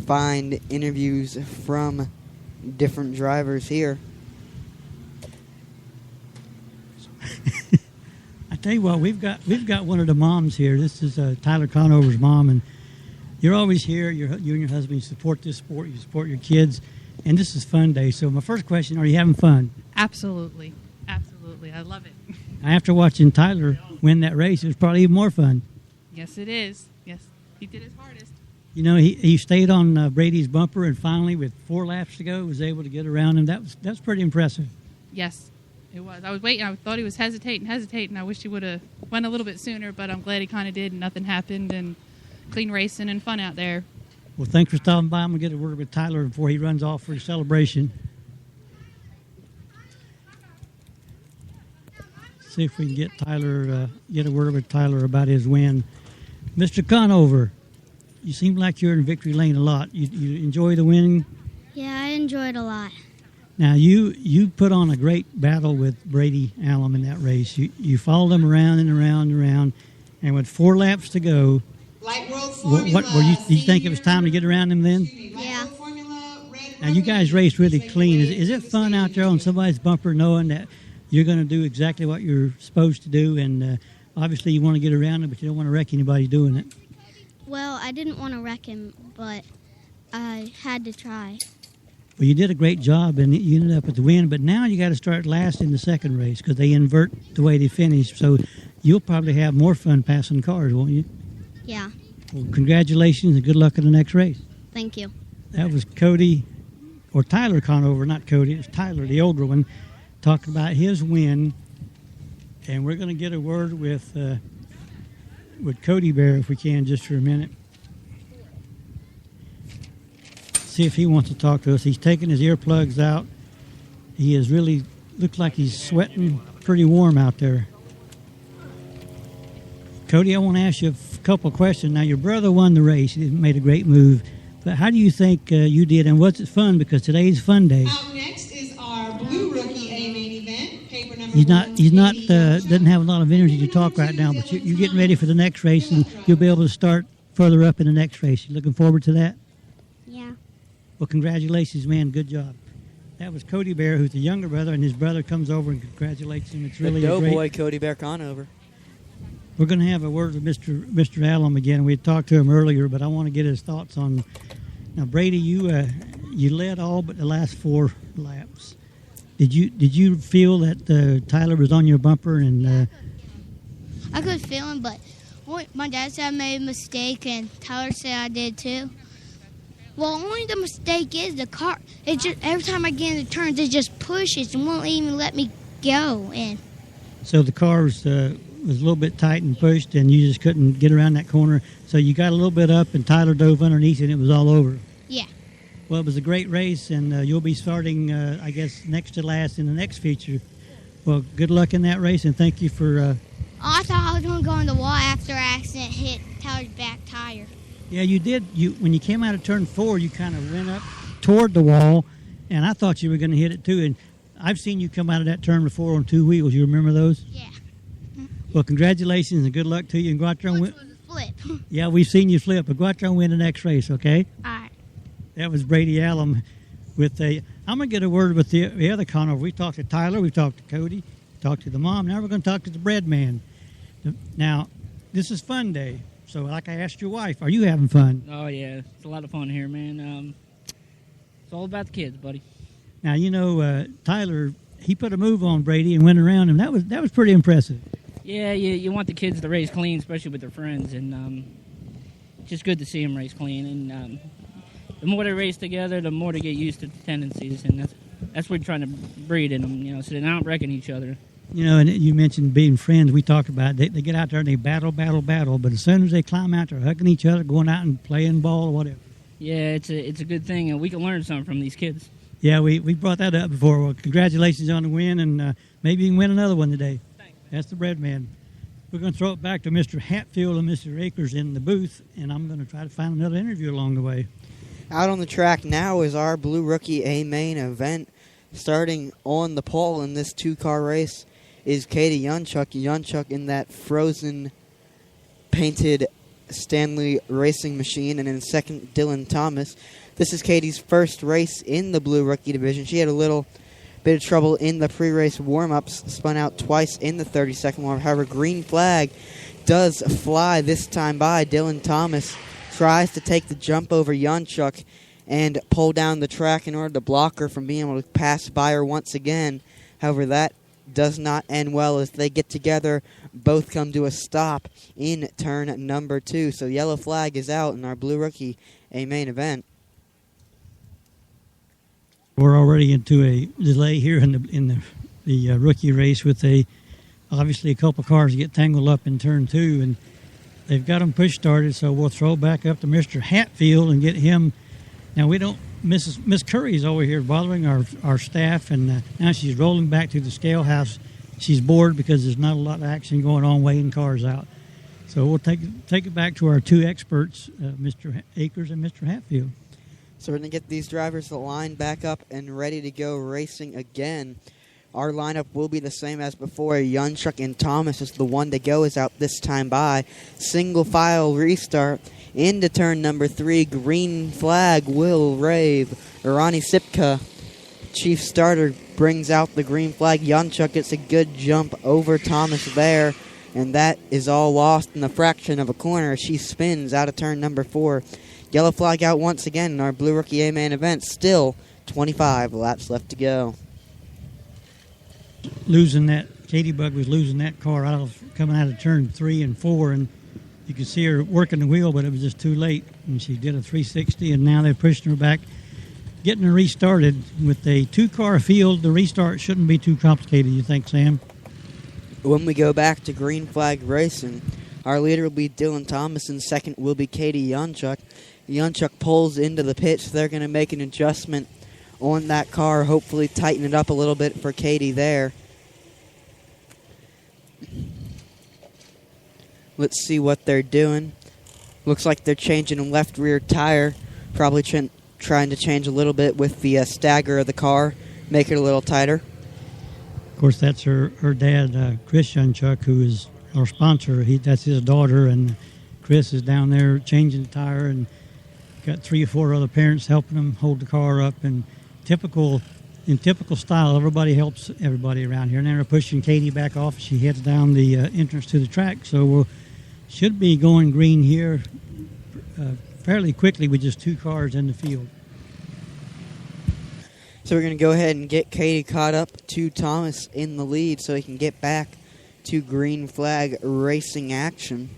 find interviews from different drivers here. I tell you what, we've got one of the moms here. This is Tyler Conover's mom, and you're always here. You and your husband, you support this sport, you support your kids, and this is fun day. So my first question: are you having fun? Absolutely, I love it. After watching Tyler win that race, it was probably even more fun. Yes, it is. Yes, he did his hardest. You know, he stayed on Brady's bumper, and finally, with 4 laps to go, was able to get around him. That's pretty impressive. Yes, it was. I was waiting. I thought he was hesitating. I wish he would have went a little bit sooner, but I'm glad he kind of did, and nothing happened, and clean racing and fun out there. Well, thanks for stopping by. I'm going to get a word with Tyler before he runs off for his celebration. See if we can get get a word with Tyler about his win. Mr. Conover, you seem like you're in victory lane a lot. You enjoy the winning? Yeah, I enjoyed a lot. Now, you put on a great battle with Brady Allen in that race. You followed him around and around and around, and with 4 laps to go, do you think it was time to get around him then? Yeah. Now, you guys raced really clean. Is it fun out there on somebody's bumper knowing that you're going to do exactly what you're supposed to do, and obviously you want to get around him, but you don't want to wreck anybody doing it? Well, I didn't want to wreck him, but I had to try. Well, you did a great job, and you ended up at the win, but now you got to start last in the second race because they invert the way they finish, so you'll probably have more fun passing cars, won't you? Yeah. Well, congratulations and good luck in the next race. Thank you. That was Tyler Conover, not Cody. It was Tyler, the older one, talking about his win. And we're going to get a word with Cody Bear, if we can, just for a minute. See if he wants to talk to us. He's taking his earplugs out. He is really, looks like he's sweating pretty warm out there. Cody, I want to ask you a couple of questions. Now, your brother won the race. He made a great move. But how do you think you did, and was it fun? Because today's fun day. Out next is our Blue Rookie A main event. Paper number He's not doesn't have a lot of energy to talk right now, but you're getting ready for the next race, and you'll be able to start further up in the next race. You looking forward to that? Yeah. Well, congratulations, man. Good job. That was Cody Bear, who's the younger brother, and his brother comes over and congratulates him. It's really the great. boy, Cody Bear Conover. We're going to have a word with Mr. Allen again. We had talked to him earlier, but I want to get his thoughts on. Now, Brady, you led all but the last 4 laps. Did you feel that Tyler was on your bumper and? I could feel him, but my dad said I made a mistake, and Tyler said I did too. Well, only the mistake is the car. It just every time I get in the turns, it just pushes and won't even let me go. And so the car was a little bit tight and pushed, and you just couldn't get around that corner. So you got a little bit up, and Tyler dove underneath, and it was all over. Yeah. Well, it was a great race, and you'll be starting, I guess, next to last in the next feature. Well, good luck in that race, and thank you for... I thought I was going to go in the wall after I accident hit Tyler's back tire. Yeah, you did. When you came out of turn 4, you kind of went up toward the wall, and I thought you were going to hit it too. And I've seen you come out of that turn before on 2 wheels. You remember those? Yeah. Well, congratulations and good luck to you. And go out there and win. Flip. Yeah, we've seen you flip, but go out there and win the next race, okay? All right. That was Brady Allen with a. I'm going to get a word with the other Conover. We talked to Tyler, we talked to Cody, talked to the mom. Now we're going to talk to the bread man. Now, this is fun day. So, like I asked your wife, are you having fun? Oh, yeah. It's a lot of fun here, man. It's all about the kids, buddy. Now, you know, Tyler, he put a move on Brady and went around him. That was pretty impressive. Yeah, you want the kids to race clean, especially with their friends, and it's just good to see them race clean. And the more they race together, the more they get used to the tendencies, and that's what we're trying to breed in them, so they're not wrecking each other. You know, and you mentioned being friends. We talked about it. They get out there and they battle, but as soon as they climb out, they're hugging each other, going out and playing ball or whatever. Yeah, it's a good thing, and we can learn something from these kids. Yeah, we brought that up before. Well, congratulations on the win, and maybe you can win another one today. Thanks. That's the bread man. We're going to throw it back to Mr. Hatfield and Mr. Akers in the booth, and I'm going to try to find another interview along the way. Out on the track now is our Blue Rookie A main event. Starting on the pole in this 2-car race is Katie Yunchuk. Yunchuk in that frozen painted Stanley Racing Machine, and in second, Dylan Thomas. This is Katie's first race in the Blue Rookie Division. She had a little bit of trouble in the pre-race warm-ups, spun out twice in the 30-second warm. However, green flag does fly this time by. Dylan Thomas tries to take the jump over Yunchuk and pull down the track in order to block her from being able to pass by her once again. However, that does not end well as they get together. Both come to a stop in turn number 2. So yellow flag is out in our Blue Rookie A main event. We're already into a delay here in the rookie race with obviously a couple cars get tangled up in turn 2, and they've got them push started. So we'll throw back up to Mr. Hatfield and get him. Now we don't. Miss Curry's over here bothering our staff, and now she's rolling back to the scale house. She's bored because there's not a lot of action going on, weighing cars out. So we'll take it back to our 2 experts, Mr. Akers and Mr. Hatfield. So we're going to get these drivers lined back up and ready to go racing again. Our lineup will be the same as before. Yunchuk and Thomas is the one to go, is out this time by. Single file restart into turn number 3. Green flag will rave. Ronnie Sipka, chief starter, brings out the green flag. Yunchuk gets a good jump over Thomas there, and that is all lost in the fraction of a corner as she spins out of turn number 4. Yellow flag out once again in our Blue Rookie A-Man event. Still 25 laps left to go. Katie Bug was losing that car coming out of turn 3 and 4, and you could see her working the wheel, but it was just too late, and she did a 360, and now they're pushing her back, getting her restarted. With a 2-car field, the restart shouldn't be too complicated, you think, Sam? When we go back to green flag racing, our leader will be Dylan Thomas, and second will be Katie Yunchuk. Yunchuk pulls into the pits. They're going to make an adjustment on that car, hopefully tighten it up a little bit for Katie there. Let's see what they're doing. Looks like they're changing a left rear tire, probably trying to change a little bit with the stagger of the car, make it a little tighter. Of course, that's her dad, Chris Yunchuk, who is our sponsor. That's his daughter, and Chris is down there changing the tire, and got 3 or 4 other parents helping them hold the car up. And in typical style, everybody helps everybody around here. And then they're pushing Katie back off. She heads down the entrance to the track. So we should be going green here fairly quickly with just 2 cars in the field. So we're going to go ahead and get Katie caught up to Thomas in the lead so he can get back to green flag racing action.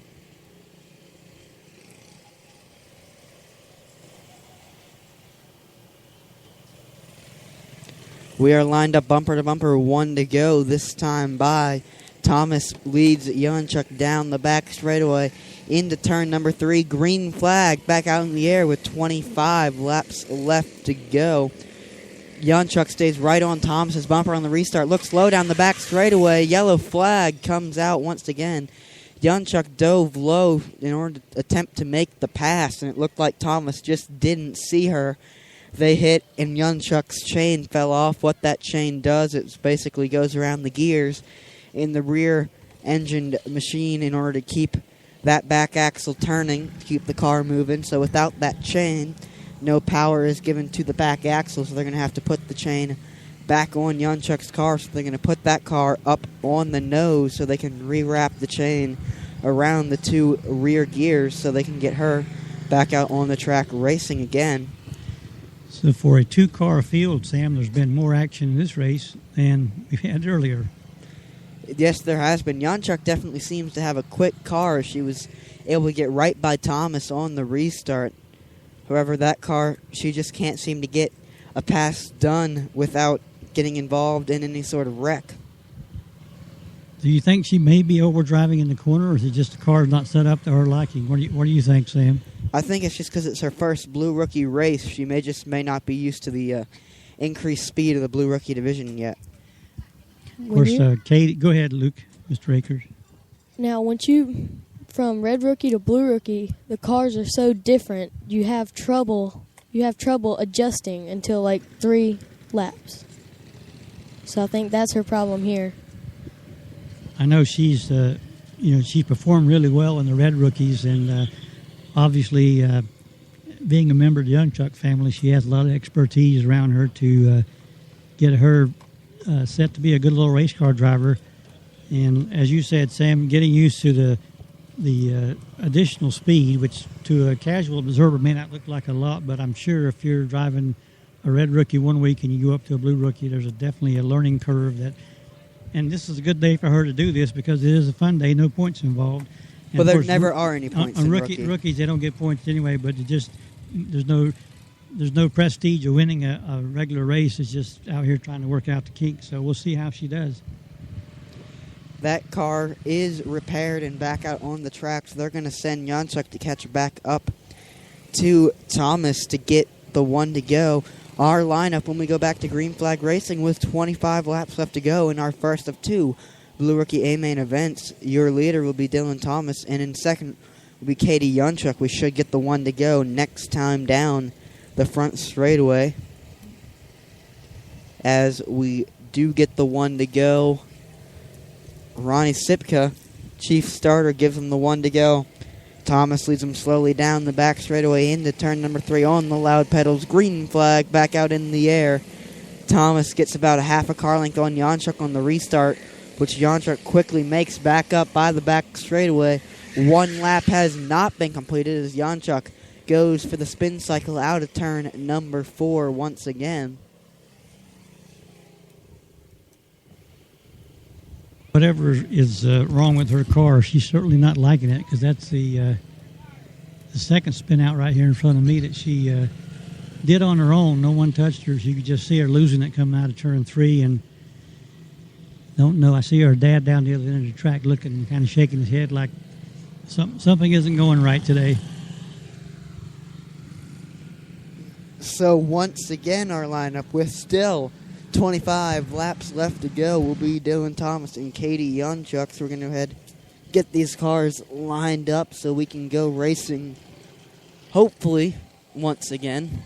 We are lined up bumper to bumper, 1 to go this time by. Thomas leads Yunchuk down the back straightaway into turn number 3. Green flag back out in the air with 25 laps left to go. Yunchuk stays right on Thomas's bumper on the restart. Looks low down the back straightaway. Yellow flag comes out once again. Yunchuk dove low in order to attempt to make the pass, and it looked like Thomas just didn't see her. They hit, and Yunchuk's chain fell off. What that chain does, it basically goes around the gears in the rear-engined machine in order to keep that back axle turning, to keep the car moving. So without that chain, no power is given to the back axle, so they're going to have to put the chain back on Yunchuk's car. So they're going to put that car up on the nose so they can rewrap the chain around the 2 rear gears so they can get her back out on the track racing again. So for a 2-car field, Sam, there's been more action in this race than we've had earlier. Yes, there has been. Yunchuk definitely seems to have a quick car. She was able to get right by Thomas on the restart. However, that car, she just can't seem to get a pass done without getting involved in any sort of wreck. Do you think she may be overdriving in the corner, or is it just the car's not set up to her liking? What do you think, Sam? I think it's just because it's her first Blue Rookie race. She may not be used to the increased speed of the Blue Rookie division yet. Of course, Katie, go ahead, Luke, Mr. Akers. Now, from Red Rookie to Blue Rookie, the cars are so different. You have trouble adjusting until like 3 laps. So I think that's her problem here. I know she's she performed really well in the Red Rookies, and obviously, being a member of the Young Chuck family, she has a lot of expertise around her to get her set to be a good little race car driver. And as you said, Sam, getting used to the additional speed, which to a casual observer may not look like a lot, but I'm sure if you're driving a red rookie one week and you go up to a blue rookie, there's definitely a learning curve. And this is a good day for her to do this because it is a fun day, no points involved. And Well, of there course, never are any points on in rookies. They don't get points anyway, but there's no prestige of winning a regular race. It's just out here trying to work out the kinks. So we'll see how she does. That car is repaired and back out on the track, so they're going to send Janchuk to catch back up to Thomas to get the one to go. Our lineup when we go back to Green Flag Racing with 25 laps left to go in our first of two Blue Rookie A-Main events. Your leader will be Dylan Thomas, and in second will be Katie Janchuk. We should get the one to go next time down the front straightaway. As we do get the one to go, Ronnie Sipka, chief starter, gives him the one to go. Thomas leads him slowly down the back straightaway into turn number 3 on the loud pedals. Green flag back out in the air. Thomas gets about a half a car length on Janchuk on the restart, which Janchuk quickly makes back up by the back straightaway. One lap has not been completed as Janchuk goes for the spin cycle out of turn number 4 once again. Whatever is wrong with her car, she's certainly not liking it because that's the second spin out right here in front of me that she did on her own. No one touched her. So you could just see her losing it coming out of turn 3. And don't know. I see her dad down the other end of the track looking, kind of shaking his head like something isn't going right today. So once again, our lineup with still 25 laps left to go will be Dylan Thomas and Katie Janchuk. So we're going to go ahead get these cars lined up so we can go racing, hopefully, once again.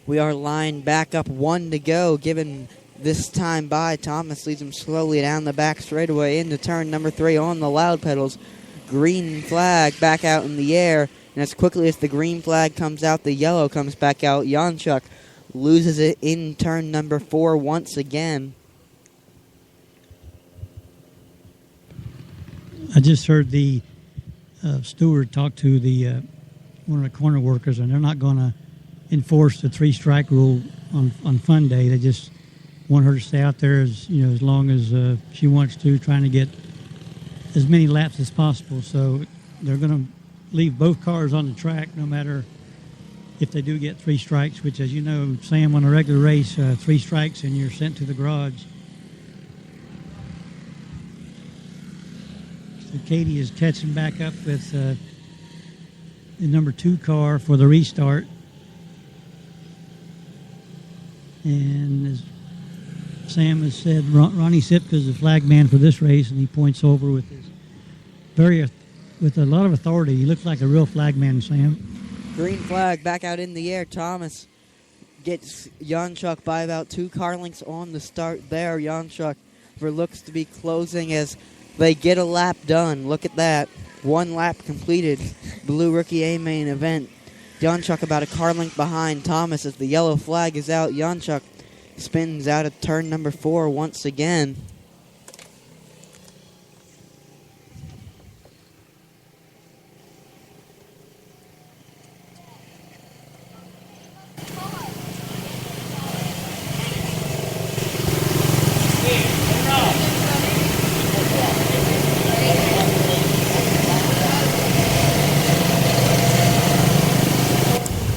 We are lined back up, one to go, given this time by. Thomas leads him slowly down the back straightaway into turn number 3 on the loud pedals. Green flag back out in the air. And as quickly as the green flag comes out, the yellow comes back out. Janchuk loses it in turn number 4 once again. I just heard the steward talk to the one of the corner workers, and they're not going to enforce the 3-strike rule on Fun Day. They just want her to stay out there as long as she wants to, trying to get as many laps as possible. So they're going to leave both cars on the track no matter if they do get 3 strikes, which, as you know, Sam, on a regular race, 3 strikes and you're sent to the garage. So Katie is catching back up with the number 2 car for the restart. And as Sam has said, Ronnie Sipka is the flag man for this race, and he points over with his with a lot of authority. He looks like a real flag man, Sam. Green flag back out in the air. Thomas gets Janchuk by about 2 car lengths on the start there. Janchuk looks to be closing as they get a lap done. Look at that. 1 lap completed. Blue Rookie A-Main event. Janchuk about a car length behind Thomas as the yellow flag is out. Janchuk spins out of turn number 4 once again.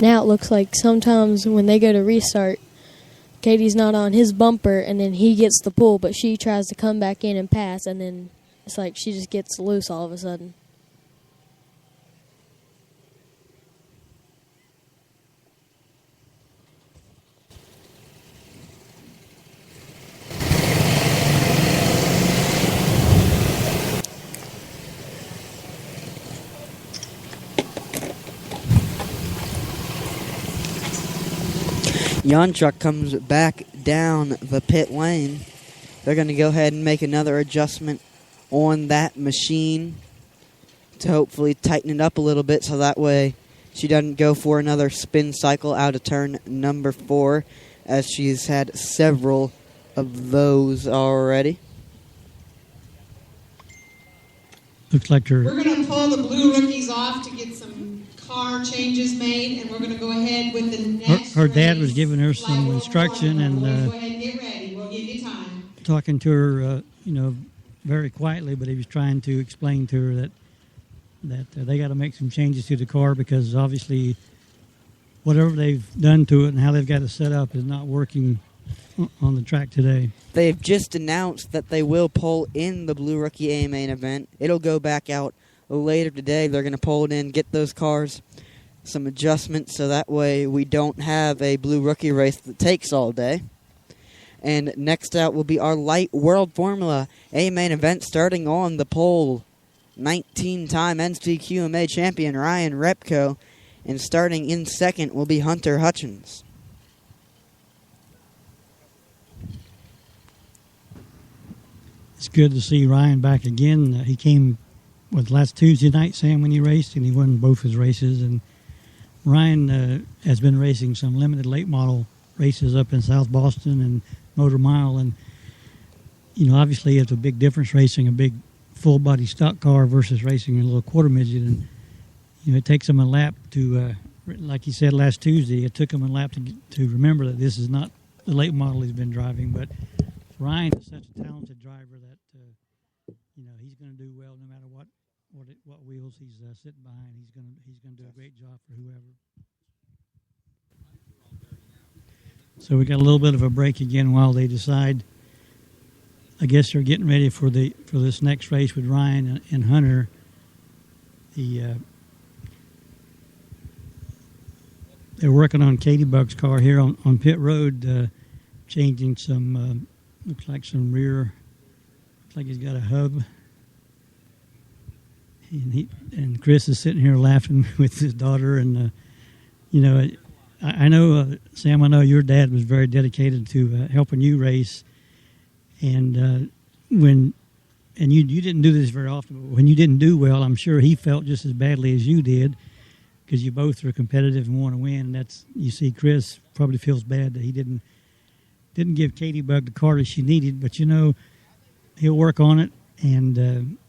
Now it looks like sometimes when they go to restart, Katie's not on his bumper, and then he gets the pull, but she tries to come back in and pass, and then it's like she just gets loose all of a sudden. Janchuk comes back down the pit lane. They're going to go ahead and make another adjustment on that machine. to hopefully tighten it up a little bit so that way she doesn't go for another spin cycle out of turn number 4, as she's had several of those already. Looks like We're going to pull the blue rookies off to get some car changes made, and we're going to go ahead with the next her dad was race. giving her some instruction and Go ahead and get ready. We'll give you time. talking to her, very quietly, but he was trying to explain to her that they got to make some changes to the car because obviously whatever they've done to it and how they've got it set up is not working on the track today. They've just announced that they will pull in the Blue Rookie A main event. It'll go back out later today. They're going to pull it in, get those cars some adjustments so that way we don't have a Blue Rookie race that takes all day. And next out will be our Light World Formula A main event starting on the pole. 19-time NCQMA champion Ryan Repko, and starting in second will be Hunter Hutchins. It's good to see Ryan back again. He came last Tuesday night, Sam, when he raced, and he won both his races. And Ryan has been racing some limited late model races up in South Boston and Motor Mile, and obviously it's a big difference racing a big full body stock car versus racing a little quarter midget, and it takes him a lap to, like he said last Tuesday, it took him a lap to remember that this is not the late model he's been driving. But Ryan is such a talented driver that he's going to do well no matter what wheels he's sitting behind. He's going to do a great job for whoever. So we got a little bit of a break again while they decide. I guess they're getting ready for this next race with Ryan and Hunter. They're working on Katie Buck's car here on pit road, changing some looks like some rear. Looks like he's got a hub. And Chris is sitting here laughing with his daughter, and I know Sam. I know your dad was very dedicated to helping you race. And you didn't do this very often, but when you didn't do well, I'm sure he felt just as badly as you did, because you both are competitive and want to win. And you see, Chris probably feels bad that he didn't give Katie Bug the car that she needed, but he'll work on it, and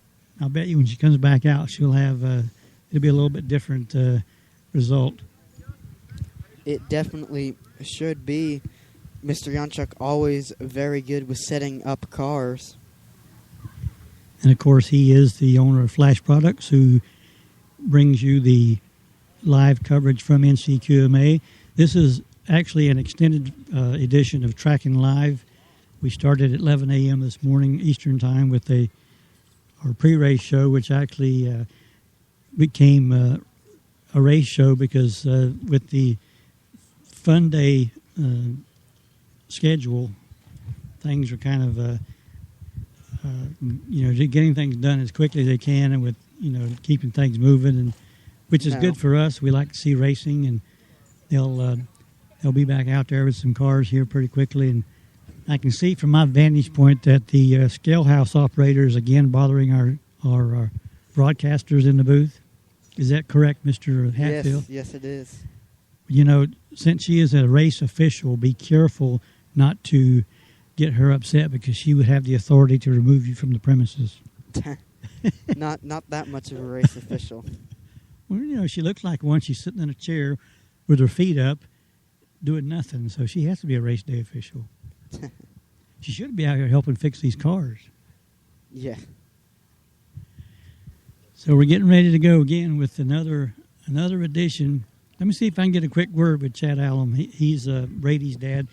I'll bet you when she comes back out, she'll have it'll be a little bit different result. It definitely should be. Mr. Janchuk always very good with setting up cars. And, of course, he is the owner of Flash Products, who brings you the live coverage from NCQMA. This is actually an extended edition of Tracking Live. We started at 11 a.m. this morning Eastern Time with our pre-race show, which actually became a race show because with the Fun Day schedule, things are kind of getting things done as quickly as they can, and with keeping things moving, and which is good for us. We like to see racing, and they'll be back out there with some cars here pretty quickly. And I can see from my vantage point that the scale house operator is again bothering our broadcasters in the booth. Is that correct, Mr. Hatfield? Yes, it is. Since she is a race official, be careful not to get her upset, because she would have the authority to remove you from the premises. Not that much of a race official. Well, she looks like one. She's sitting in a chair with her feet up, doing nothing. So she has to be a race day official. She should be out here helping fix these cars. Yeah. So we're getting ready to go again with another edition. Let me see if I can get a quick word with Chad Allen. He's Brady's dad.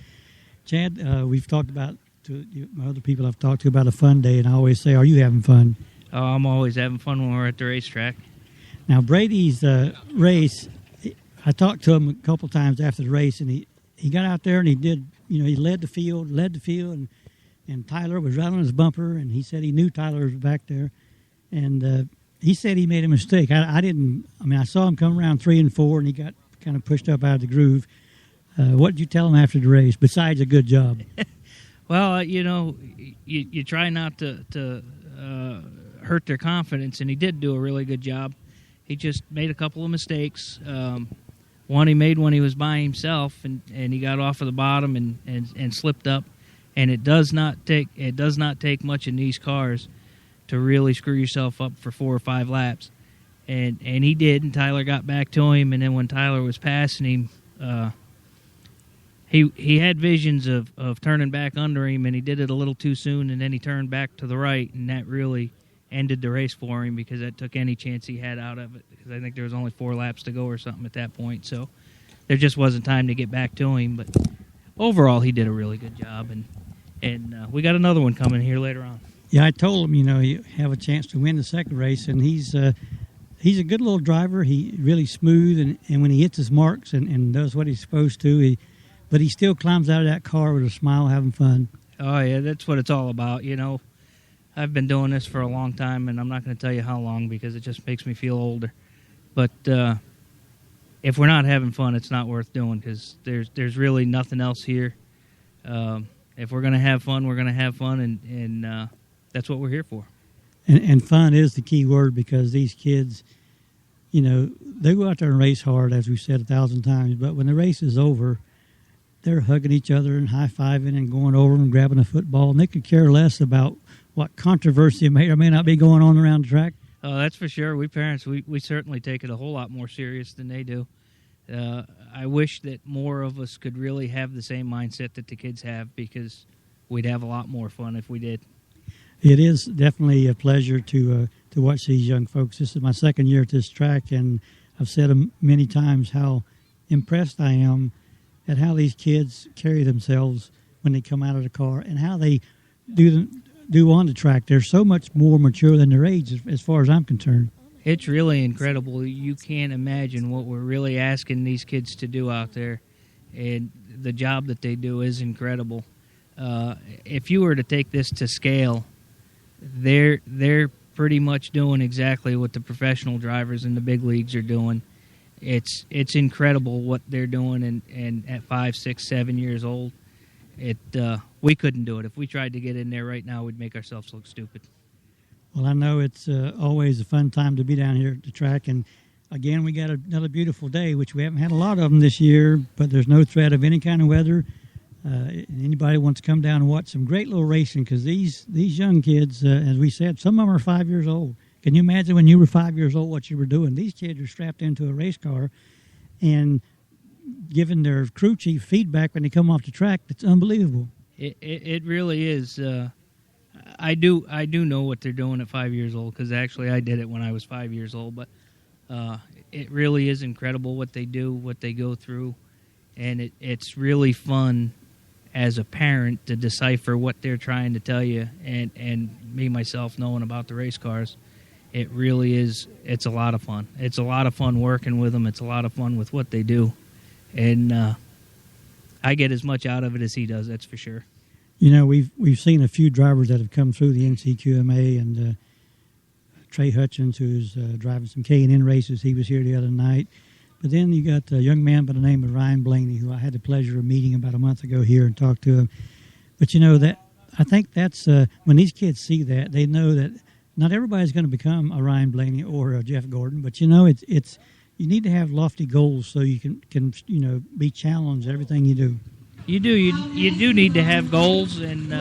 Chad, we've talked about, to other people I've talked to, about a fun day, and I always say, are you having fun? Oh, I'm always having fun when we're at the racetrack. Now, Brady's race, I talked to him a couple times after the race, and he got out there and he did, he led the field, and Tyler was right on his bumper, and he said he knew Tyler was back there, and he said he made a mistake. I saw him come around 3 and 4, and he got kind of pushed up out of the groove. What did you tell him after the race, besides a good job? Well, you try not to hurt their confidence, and he did do a really good job. He just made a couple of mistakes. One he made when he was by himself, and he got off of the bottom and slipped up. And it does not take much in these cars to really screw yourself up for 4 or 5 laps. And he did, and Tyler got back to him. And then when Tyler was passing him, he had visions of turning back under him, and he did it a little too soon. And then he turned back to the right, and that really ended the race for him because that took any chance he had out of it. Because I think there was only 4 laps to go or something at that point, so there just wasn't time to get back to him. But overall, he did a really good job, and we got another one coming here later on. Yeah, I told him, you have a chance to win the second race, and he's a good little driver. He really smooth, and when he hits his marks and does what he's supposed to, but he still climbs out of that car with a smile, having fun. Oh yeah, that's what it's all about. I've been doing this for a long time, and I'm not going to tell you how long because it just makes me feel older. But if we're not having fun, it's not worth doing because there's really nothing else here. If we're going to have fun, we're going to have fun, and that's what we're here for. And fun is the key word because these kids, they go out there and race hard, as we've said 1,000 times, but when the race is over, they're hugging each other and high-fiving and going over and grabbing a football, and they could care less about what controversy may or may not be going on around the track. Oh, that's for sure. We parents, we certainly take it a whole lot more serious than they do. I wish that more of us could really have the same mindset that the kids have because we'd have a lot more fun if we did. It is definitely a pleasure to watch these young folks. This is my second year at this track, and I've said many times how impressed I am at how these kids carry themselves when they come out of the car and how they do on the track. They're so much more mature than their age as far as I'm concerned. It's really incredible. You can't imagine what we're really asking these kids to do out there, and the job that they do is incredible. If you were to take this to scale, they're pretty much doing exactly what the professional drivers in the big leagues are doing. It's incredible what they're doing, and at 5, 6, 7 years old, we couldn't do it. If we tried to get in there right now, we'd make ourselves look stupid. Well, I know it's always a fun time to be down here at the track, and again, we got another beautiful day, which we haven't had a lot of them this year, but there's no threat of any kind of weather. Anybody wants to come down and watch some great little racing because these young kids, as we said, some of them are 5 years old. Can you imagine when you were 5 years old what you were doing? These kids are strapped into a race car and giving their crew chief feedback when they come off the track. It's unbelievable. It really is. I do know what they're doing at 5 years old because actually I did it when I was 5 years old. But it really is incredible what they do, what they go through, and it's really fun as a parent to decipher what they're trying to tell you. And me myself knowing about the race cars, it really is. It's a lot of fun. It's a lot of fun working with them. It's a lot of fun with what they do, and I get as much out of it as he does. That's for sure. We've seen a few drivers that have come through the NCQMA, and Trey Hutchins, who's driving some K&N races. He was here the other night. But then you got a young man by the name of Ryan Blaney, who I had the pleasure of meeting about a month ago here and talked to him. But that I think that's when these kids see that, they know that not everybody's going to become a Ryan Blaney or a Jeff Gordon. But it's you need to have lofty goals so you can be challenged everything you do. You do. You do need to have goals, and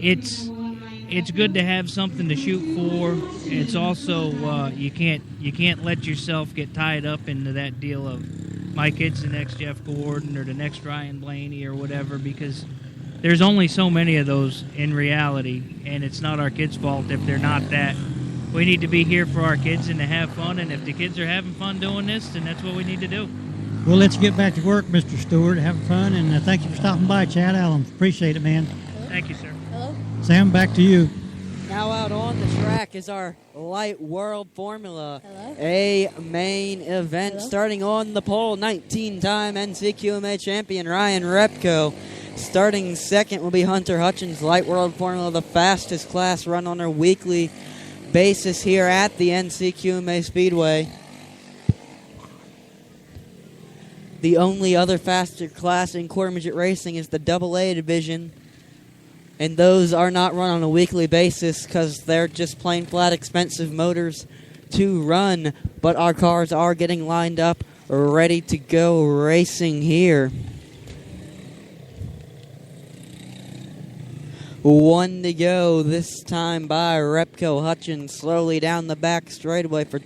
it's good to have something to shoot for. It's also you can't let yourself get tied up into that deal of my kid's the next Jeff Gordon or the next Ryan Blaney or whatever, because there's only so many of those in reality, and it's not our kids' fault if they're not that. We need to be here for our kids and to have fun, and if the kids are having fun doing this, then that's what we need to do. Well, let's get back to work, Mr. Stewart. Having fun, and thank you for stopping by, Chad Allen. Appreciate it, man. Thank you, sir. Hello. Sam, back to you. Now out on the track is our Light World Formula A main event. Starting on the pole, 19-time NCQMA champion Ryan Repko. Starting second will be Hunter Hutchins. Light World Formula, the fastest class run on a weekly basis here at the NCQMA Speedway. The only other faster class in quarter midget racing is the AA division. And those are not run on a weekly basis because they're just plain flat expensive motors to run. But our cars are getting lined up, ready to go racing here. 1 to go this time by Repco. Hutchins slowly down the back straightaway for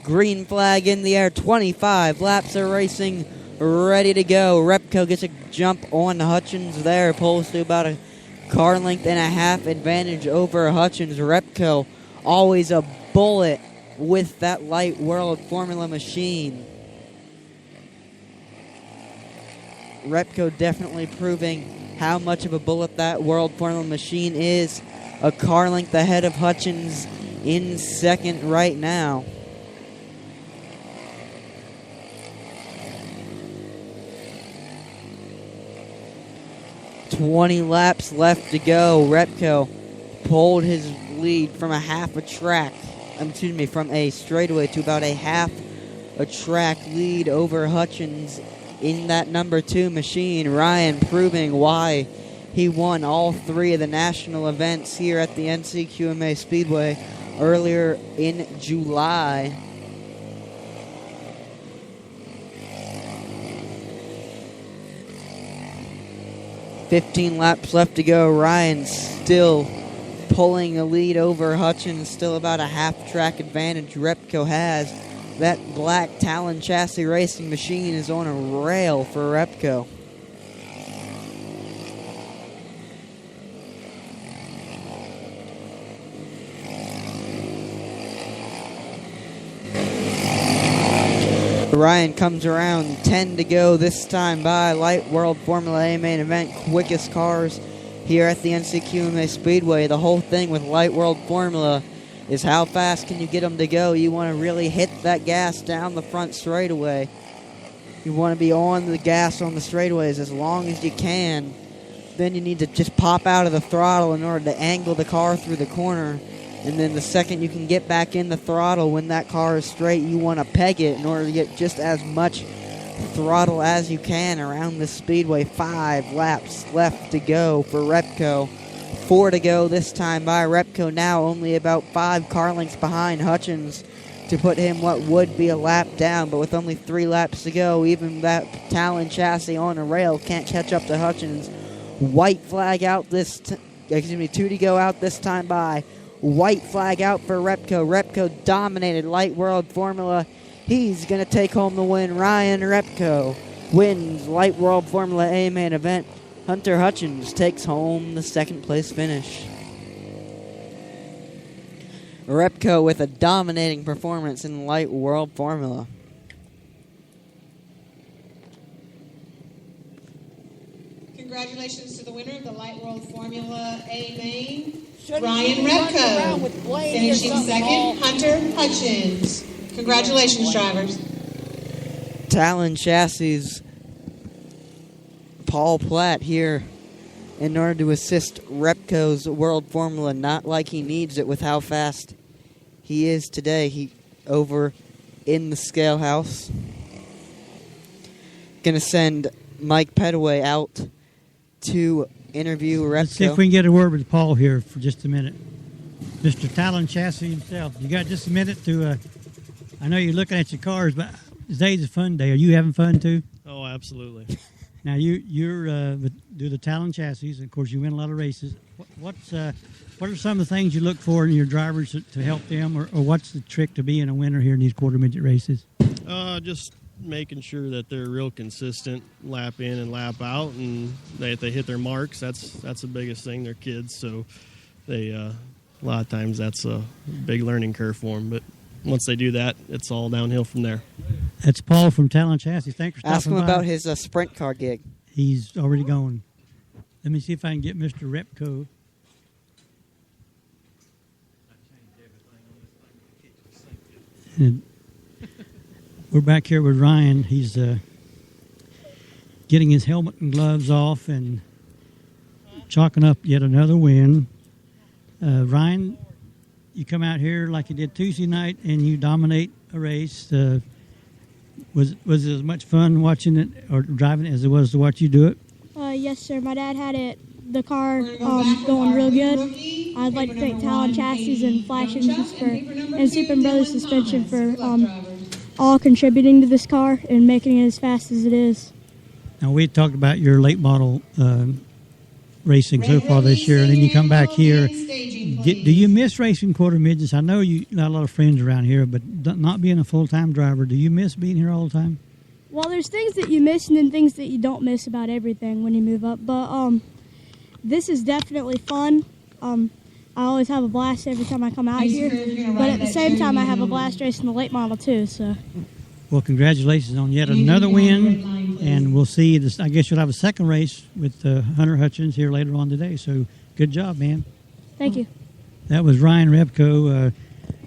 green flag in the air. 25 laps of racing ready to go. Repco gets a jump on Hutchins there. Pulls to about a car length and a half advantage over Hutchins. Repco always a bullet with that Light World Formula machine. Repco definitely proving how much of a bullet that World Formula machine is. A car length ahead of Hutchins in second right now. "20 laps left to go." Repco pulled his lead from from a straightaway to about a half a track lead over Hutchins in that number 2 machine. Ryan proving why he won all 3 of the national events here at the NCQMA Speedway earlier in July. "15 laps left to go." Ryan still pulling the lead over Hutchins, still about a half track advantage Repco has. That black Talon chassis racing machine is on a rail for Repco. Ryan comes around, 10 to go this time by Light World Formula A main event. Quickest cars here at the NCQMA Speedway. The whole thing with Light World Formula is how fast can you get them to go. You want to really hit that gas down the front straightaway. You want to be on the gas on the straightaways as long as you can. Then you need to just pop out of the throttle in order to angle the car through the corner. And then the second you can get back in the throttle when that car is straight, you want to peg it in order to get just as much throttle as you can around the speedway. 5 laps left to go for Repco. 4 to go this time by Repco, now only about 5 car lengths behind Hutchins to put him what would be a lap down. But with only 3 laps to go, even that Talon chassis on a rail can't catch up to Hutchins. White flag out 2 to go out this time by. White flag out for Repco. Repco dominated Light World Formula. He's going to take home the win. Ryan Repco wins Light World Formula A main event. Hunter Hutchins takes home the second place finish. Repco with a dominating performance in Light World Formula. Congratulations to the winner of the Light World Formula A main, Ryan Repco. Finishing second, Hunter Hutchins. Congratulations, drivers. Talon chassis, Paul Platt here in order to assist Repco's World Formula, not like he needs it with how fast he is today. He over in the scale house. Going to send Mike Petaway out to interview Repco. Let's see if we can get a word with Paul here for just a minute. Mr. Talon Chassis himself. You got just a minute to, I know you're looking at your cars, but today's a fun day. Are you having fun too? Oh, absolutely. Now you're do the Talon chassis, and of course you win a lot of races. What are some of the things you look for in your drivers to help them, or what's the trick to being a winner here in these quarter midget races? Just making sure that they're real consistent, lap in and lap out, and they hit their marks. That's the biggest thing. They're kids, so they a lot of times that's a big learning curve for them. But once they do that, it's all downhill from there. That's Paul from Talon Chassis. Thanks for stopping by. Ask him about his sprint car gig. He's already gone. Let me see if I can get Mr. Repco. And we're back here with Ryan. He's getting his helmet and gloves off and chalking up yet another win. Ryan, you come out here like you did Tuesday night and you dominate a race. Was it as much fun watching it or driving it as it was to watch you do it? Yes, sir. My dad had it the car going real good. I'd like to thank Talon Chassis and Flash Engines and Super Brothers Suspension for all contributing to this car and making it as fast as it is. Now, we talked about your late model racing so far this year, and then you come back here. Do you miss racing quarter midgets? I know you got a lot of friends around here, but not being a full-time driver, do you miss being here all the time? Well, there's things that you miss and then things that you don't miss about everything when you move up. But this is definitely fun. I always have a blast every time I come out here. But at the same time, I have a blast racing the late model too. So. Well, congratulations on yet another win, and we'll see. This, I guess you'll have a second race with Hunter Hutchins here later on today. So, good job, man. Thank you. That was Ryan Repko,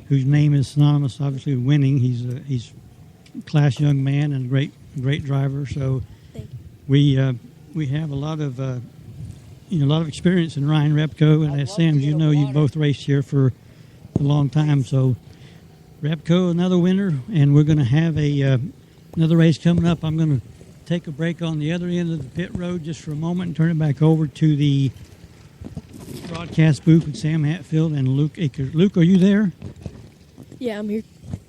whose name is synonymous, obviously, with winning. He's a class young man and a great driver. So, we have a lot of experience in Ryan Repko, and as Sam, you know, you both raced here for a long time. So, Repko, another winner, and we're going to have another race coming up. I'm going to take a break on the other end of the pit road just for a moment and turn it back over to the broadcast booth with Sam Hatfield and Luke Akers. Luke, are you there? Yeah, I'm here.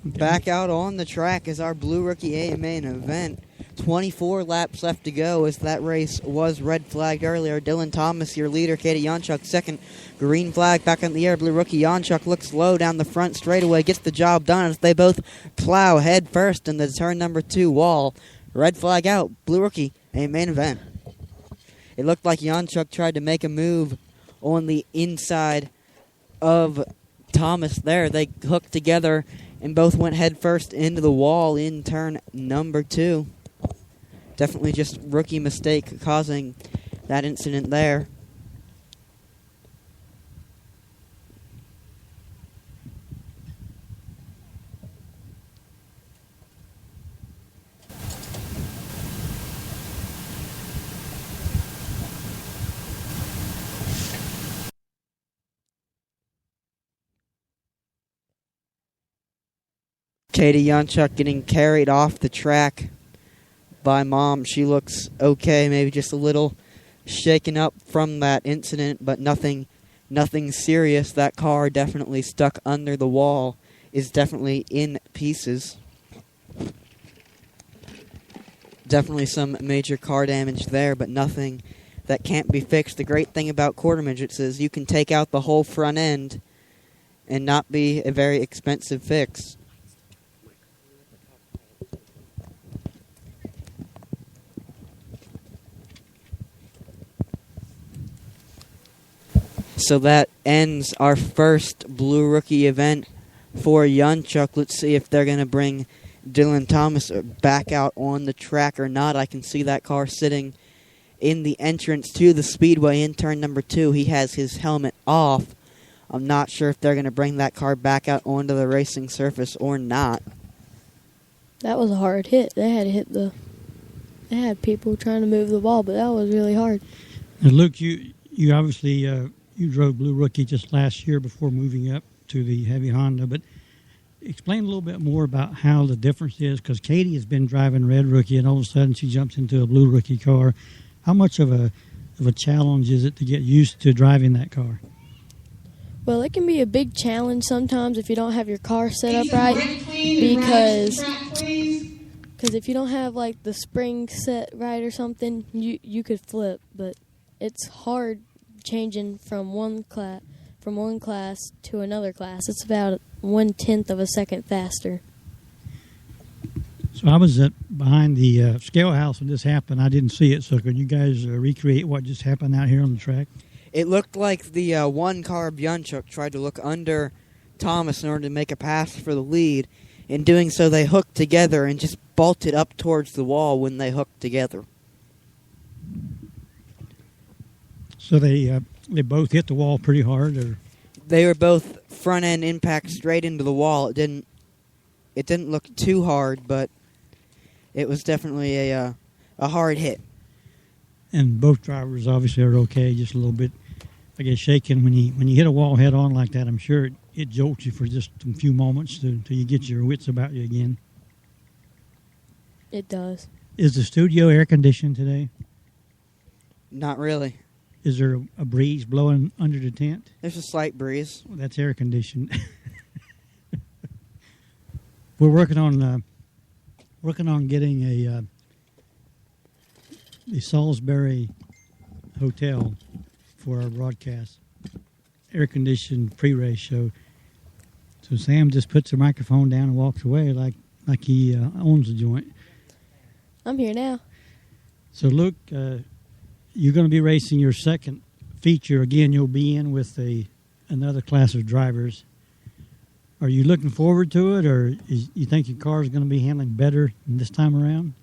Okay. Back out on the track is our Blue Rookie A main event. 24 laps left to go as that race was red flagged earlier. Dylan Thomas, your leader. Katie Yonchuk second. Green flag back in the air. Blue Rookie Yonchuk looks low down the front straightaway. Gets the job done as they both plow head first in the turn number 2 wall. Red flag out. Blue Rookie A main event. It looked like Yonchuk tried to make a move on the inside of Thomas there. They hooked together and both went head first into the wall in turn number 2. Definitely just rookie mistake causing that incident there. Katie Yonchuk getting carried off the track by Mom. She looks okay, maybe just a little shaken up from that incident, but nothing serious. That car definitely stuck under the wall, is definitely in pieces. Definitely some major car damage there, but nothing that can't be fixed. The great thing about quarter midgets is you can take out the whole front end and not be a very expensive fix. So that ends our first Blue Rookie event for Yonchuk. Let's see if they're going to bring Dylan Thomas back out on the track or not. I can see that car sitting in the entrance to the speedway in turn number 2. He has his helmet off. I'm not sure if they're going to bring that car back out onto the racing surface or not. That was a hard hit. They had people trying to move the ball, but that was really hard. And Luke, you obviously you drove Blue Rookie just last year before moving up to the heavy Honda, but explain a little bit more about how the difference is, because Katie has been driving Red Rookie, and all of a sudden she jumps into a Blue Rookie car. How much of a challenge is it to get used to driving that car? Well, it can be a big challenge sometimes if you don't have your car set up right, because if you don't have like the spring set right or something, you could flip. But it's hard changing from one class to another class. It's about 1/10 of a second faster. So I was behind the scale house when this happened. I didn't see it, so could you guys recreate what just happened out here on the track? It looked like the one car Bjunchuk tried to look under Thomas in order to make a pass for the lead. In doing so, they hooked together and just bolted up towards the wall when they hooked together. So they both hit the wall pretty hard, or they were both front end impact straight into the wall. It didn't look too hard, but it was definitely a hard hit. And both drivers obviously are okay, just a little bit, I guess, shaken when you hit a wall head on like that. I'm sure it jolts you for just a few moments until you get your wits about you again. It does. Is the studio air conditioned today? Not really. Is there a breeze blowing under the tent? There's a slight breeze. Well, that's air conditioned. We're working on getting a Salisbury hotel for our broadcast, air conditioned pre-race show. So Sam just puts the microphone down and walks away like he owns the joint. I'm here now. So Luke, you're going to be racing your second feature again. You'll be in with another class of drivers. Are you looking forward to it, or you think your car is going to be handling better this time around?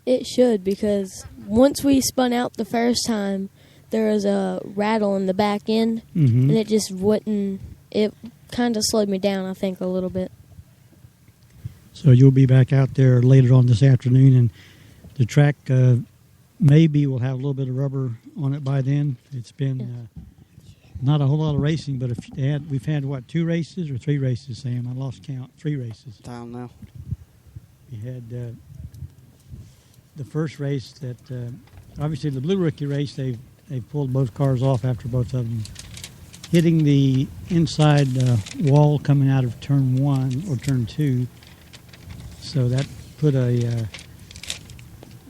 It should, because once we spun out the first time, there was a rattle in the back end, and it just wouldn't. It kind of slowed me down, I think, a little bit. So you'll be back out there later on this afternoon, and the track maybe will have a little bit of rubber on it by then. It's been not a whole lot of racing, but we've had, what, 2 races or 3 races, Sam? I lost count. 3 races. I don't know. We had the first race that, obviously the Blue Rookie race, they've pulled both cars off after both of them hitting the inside wall coming out of turn 1 or turn 2. So that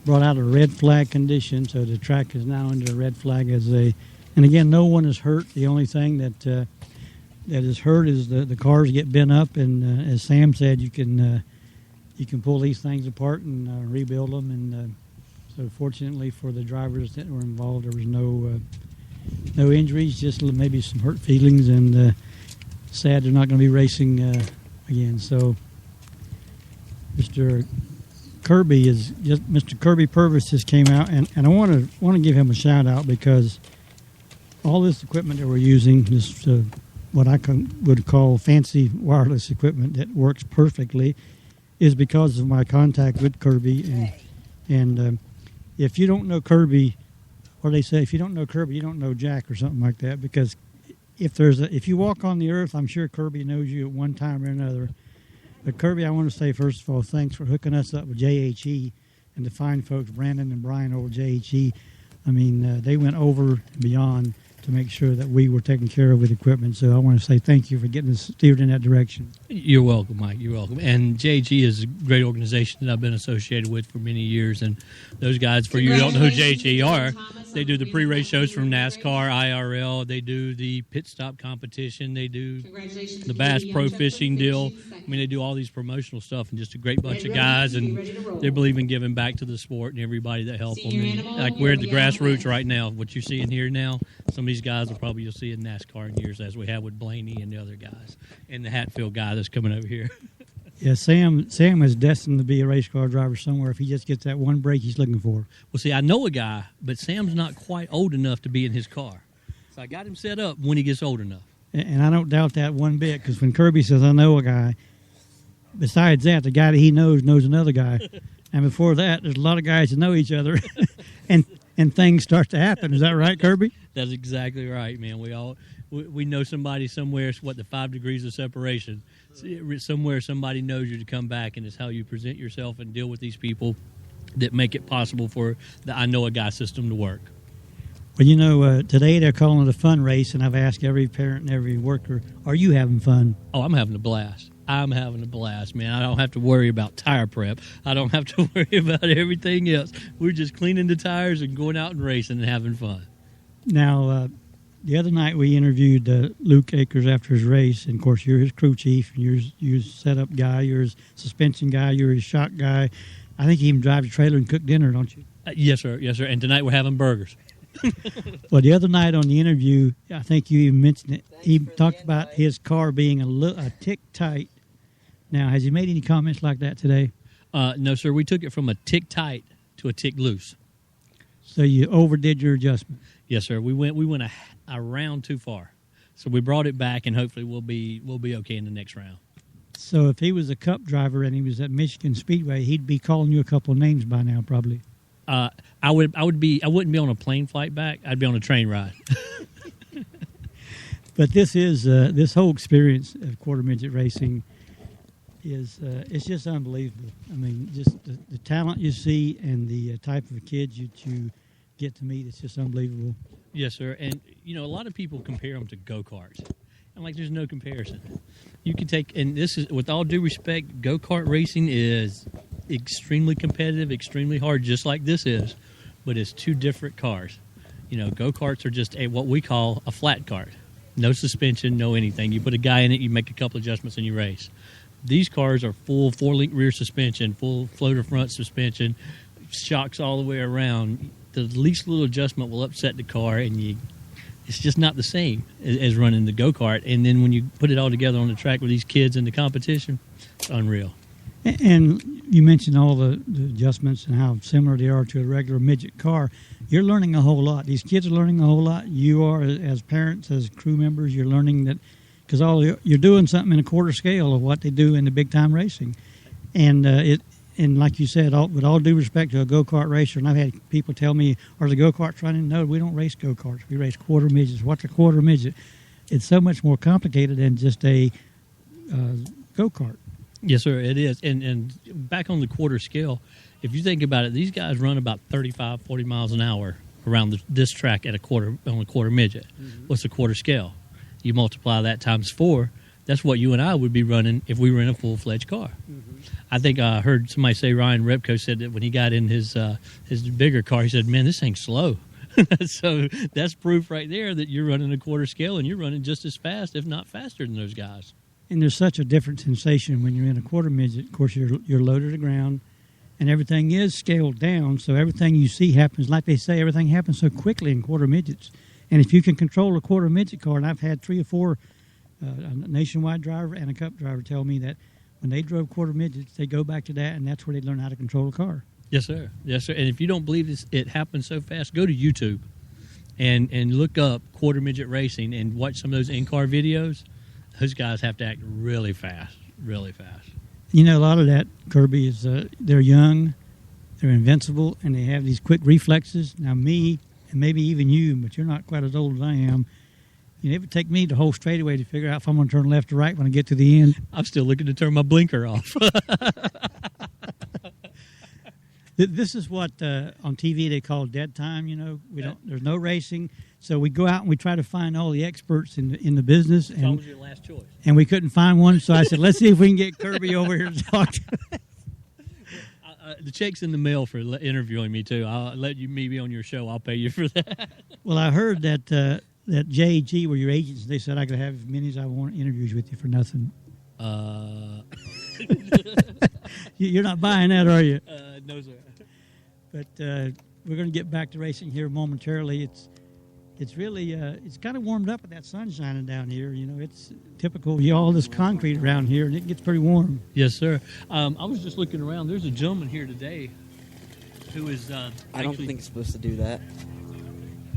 brought out a red flag condition, so the track is now under a red flag and again, no one is hurt. The only thing that is hurt is the cars get bent up, and as Sam said, you can pull these things apart and rebuild them. And so, fortunately for the drivers that were involved, there was no injuries, just maybe some hurt feelings, and sad they're not going to be racing again. So, Mr. Kirby Purvis just came out, and I want to give him a shout out, because all this equipment that we're using, this what I would call fancy wireless equipment that works perfectly, is because of my contact with Kirby. And if you don't know Kirby, or they say if you don't know Kirby, you don't know Jack, or something like that. Because if you walk on the earth, I'm sure Kirby knows you at one time or another. But Kirby, I want to say first of all, thanks for hooking us up with JHE and the fine folks Brandon and Brian over JHE. I mean, they went over and beyond to make sure that we were taken care of with equipment. So I want to say thank you for getting us steered in that direction. You're welcome, Mike. You're welcome. And JHE is a great organization that I've been associated with for many years. And those guys, for you who don't know who JHE are, they do the pre-race shows from NASCAR, IRL. They do the pit stop competition. They do the Bass Pro Fishing deal. I mean, they do all these promotional stuff, and just a great bunch of guys. And they believe in giving back to the sport and everybody that help them. And like we're at the grassroots right now. What you're seeing here now, some of these guys will probably you'll see in NASCAR in years, as we have with Blaney and the other guys, and the Hatfield guy that's coming over here. Yeah, Sam is destined to be a race car driver somewhere if he just gets that one break he's looking for. Well, see, I know a guy, but Sam's not quite old enough to be in his car. So I got him set up when he gets old enough. And I don't doubt that one bit, because when Kirby says, I know a guy, besides that, the guy that he knows another guy. And before that, there's a lot of guys that know each other, and things start to happen. Is that right, Kirby? That's exactly right, man. We know somebody somewhere. It's the 5 degrees of separation. Somewhere somebody knows you to come back, and it's how you present yourself and deal with these people that make it possible for the I know a guy system to work. Well, today they're calling it a fun race, and I've asked every parent and every worker, are you having fun? Oh, I'm having a blast. I'm having a blast, man. I don't have to worry about tire prep. I don't have to worry about everything else. We're just cleaning the tires and going out and racing and having fun. Now, the other night we interviewed Luke Akers after his race, and of course you're his crew chief, and you're his setup guy, you're his suspension guy, you're his shock guy. I think you even drive the trailer and cook dinner, don't you? Yes, sir. Yes, sir. And tonight we're having burgers. Well, the other night on the interview, I think you even mentioned it. He talked about his car being a tick tight. Now, has he made any comments like that today? No, sir. We took it from a tick tight to a tick loose. So you overdid your adjustment. Yes, sir. We went a round too far, so we brought it back, and hopefully we'll be okay in the next round. So if he was a Cup driver and he was at Michigan Speedway, he'd be calling you a couple of names by now, probably. I wouldn't be on a plane flight back. I'd be on a train ride. But this whole experience of quarter midget racing is it's just unbelievable. I mean, just the talent you see and the type of kids you get to meet, it's just unbelievable. Yes, sir. And, a lot of people compare them to go-karts. I'm like, there's no comparison. You can take, and this is, with all due respect, go-kart racing is extremely competitive, extremely hard, just like this is, but it's two different cars. Go-karts are just what we call a flat kart. No suspension, no anything. You put a guy in it, you make a couple adjustments, and you race. These cars are full 4-link rear suspension, full floater front suspension, shocks all the way around. The least little adjustment will upset the car, and it's just not the same as running the go-kart. And then when you put it all together on the track with these kids in the competition, it's unreal. And you mentioned all the adjustments and how similar they are to a regular midget car. You're learning a whole lot. These kids are learning a whole lot. You are, as parents, as crew members, you're learning that because you're doing something in a quarter scale of what they do in the big-time racing. And and like you said, with all due respect to a go-kart racer, and I've had people tell me, are the go-karts running? No, we don't race go-karts. We race quarter midgets. What's a quarter midget? It's so much more complicated than just a go-kart. Yes, sir, it is. And back on the quarter scale, if you think about it, these guys run about 35, 40 miles an hour around this track on a quarter midget. Mm-hmm. What's a quarter scale? You multiply that times 4. That's what you and I would be running if we were in a full-fledged car. Mm-hmm. I think I heard somebody say Ryan Repko said that when he got in his bigger car, he said, man, this thing's slow. So that's proof right there that you're running a quarter scale and you're running just as fast, if not faster than those guys. And there's such a different sensation when you're in a quarter midget. Of course, you're low to the ground, and everything is scaled down, so everything you see happens. Like they say, everything happens so quickly in quarter midgets. And if you can control a quarter midget car, and I've had 3 or 4 a nationwide driver and a cup driver tell me that when they drove quarter midgets, they go back to that, and that's where they learn how to control a car. Yes, sir. Yes, sir. And if you don't believe it happens so fast, go to YouTube and look up quarter midget racing and watch some of those in-car videos. Those guys have to act really fast, really fast. A lot of that, Kirby, is they're young, they're invincible, and they have these quick reflexes. Now, me, and maybe even you, but you're not quite as old as I am, it would take me the whole straightaway to figure out if I'm going to turn left or right when I get to the end. I'm still looking to turn my blinker off. This is what on TV they call dead time. There's no racing, so we go out and we try to find all the experts in the business. It's always your last choice. And we couldn't find one, so I said, let's see if we can get Kirby over here to talk to us. The check's in the mail for interviewing me too. I'll let me be on your show. I'll pay you for that. Well, I heard that J.G. were your agents. They said I could have as many as I want interviews with you for nothing. You're not buying that, are you? No, sir. But we're going to get back to racing here momentarily. It's really it's kind of warmed up with that sun shining down here. It's typical. All this concrete around here, and it gets pretty warm. Yes, sir. I was just looking around. There's a gentleman here today who is I don't think it's supposed to do that.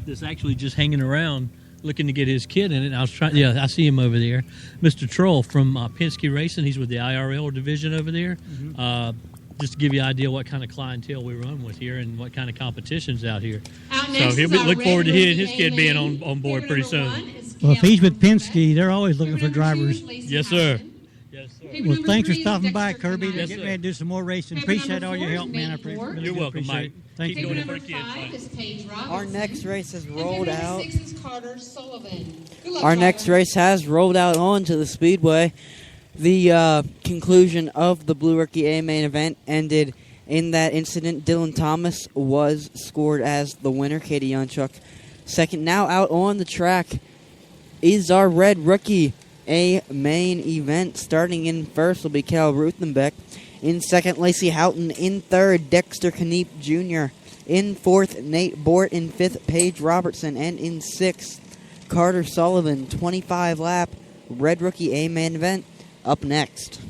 That's actually just hanging around looking to get his kid in it. And I was trying. Yeah, I see him over there, Mr. Troll from Penske Racing. He's with the IRL division over there. Mm-hmm. Just to give you an idea what kind of clientele we run with here and what kind of competition's out here. So he'll look forward to his kid being on board pretty soon. Well, if he's with Penske, they're always looking for drivers. Yes, sir. Yes, sir. Well, thanks for stopping by, Kirby. They're getting ready to do some more racing. Appreciate all your help, man. You're welcome, Mike. Thank you. Doing it for the kids, Our next race has rolled out. Our next race has rolled out onto the speedway. The conclusion of the Blue Rookie A main event ended in that incident. Dylan Thomas was scored as the winner. Katie Yonchuk second. Now out on the track is our Red Rookie A main event. Starting in first will be Cal Ruthenbeck. In second, Lacey Houghton. In third, Dexter Kneep Jr. In fourth, Nate Bort. In fifth, Paige Robertson. And in sixth, Carter Sullivan. 25-lap Red Rookie A main event. Up next.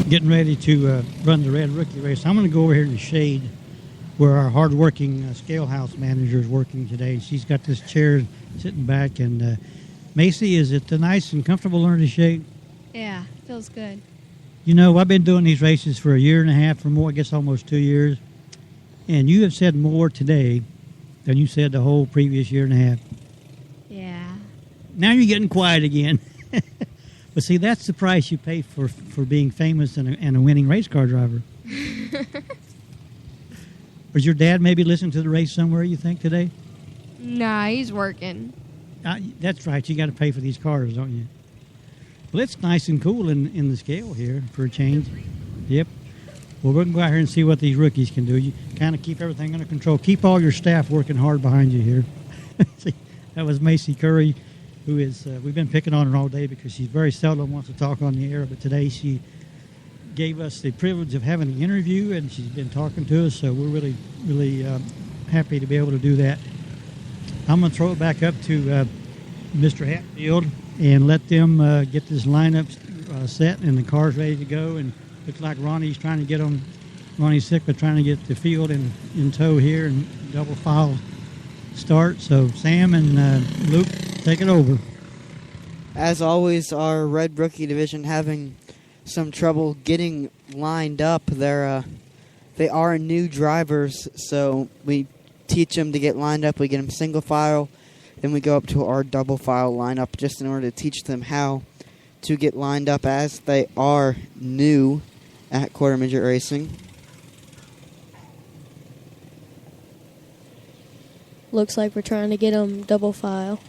Getting ready to run the Red Rookie race. I'm going to go over here in the shade where our hard-working scale house manager is working today. She's got this chair sitting back. And Macy, is it nice and comfortable under the shade? Yeah, feels good. I've been doing these races for a year and a half or more, I guess almost 2 years. And you have said more today than you said the whole previous year and a half. Yeah. Now you're getting quiet again. But see, that's the price you pay for being famous and a winning race car driver. Was your dad maybe listening to the race somewhere, you think, today? Nah, he's working. That's right. You got to pay for these cars, don't you? Well, it's nice and cool in the scale here for a change. Yep. Well, we're going to go out here and see what these rookies can do. You kind of keep everything under control. Keep all your staff working hard behind you here. See, that was Macy Curry, who is, we've been picking on her all day because she very seldom wants to talk on the air, but today she gave us the privilege of having an interview, and she's been talking to us, so we're really, really happy to be able to do that. I'm going to throw it back up to Mr. Hatfield and let them get this lineup set and the cars ready to go. And looks like Ronnie's trying to get on. Ronnie's sick, but trying to get the field in tow here and double file start. So Sam and Luke, take it over. As always, our Red Rookie Division having some trouble getting lined up. They are new drivers, so we teach them to get lined up. We get them single file, then we go up to our double file lineup just in order to teach them how to get lined up as they are new at quarter midget racing. Looks like we're trying to get them double file.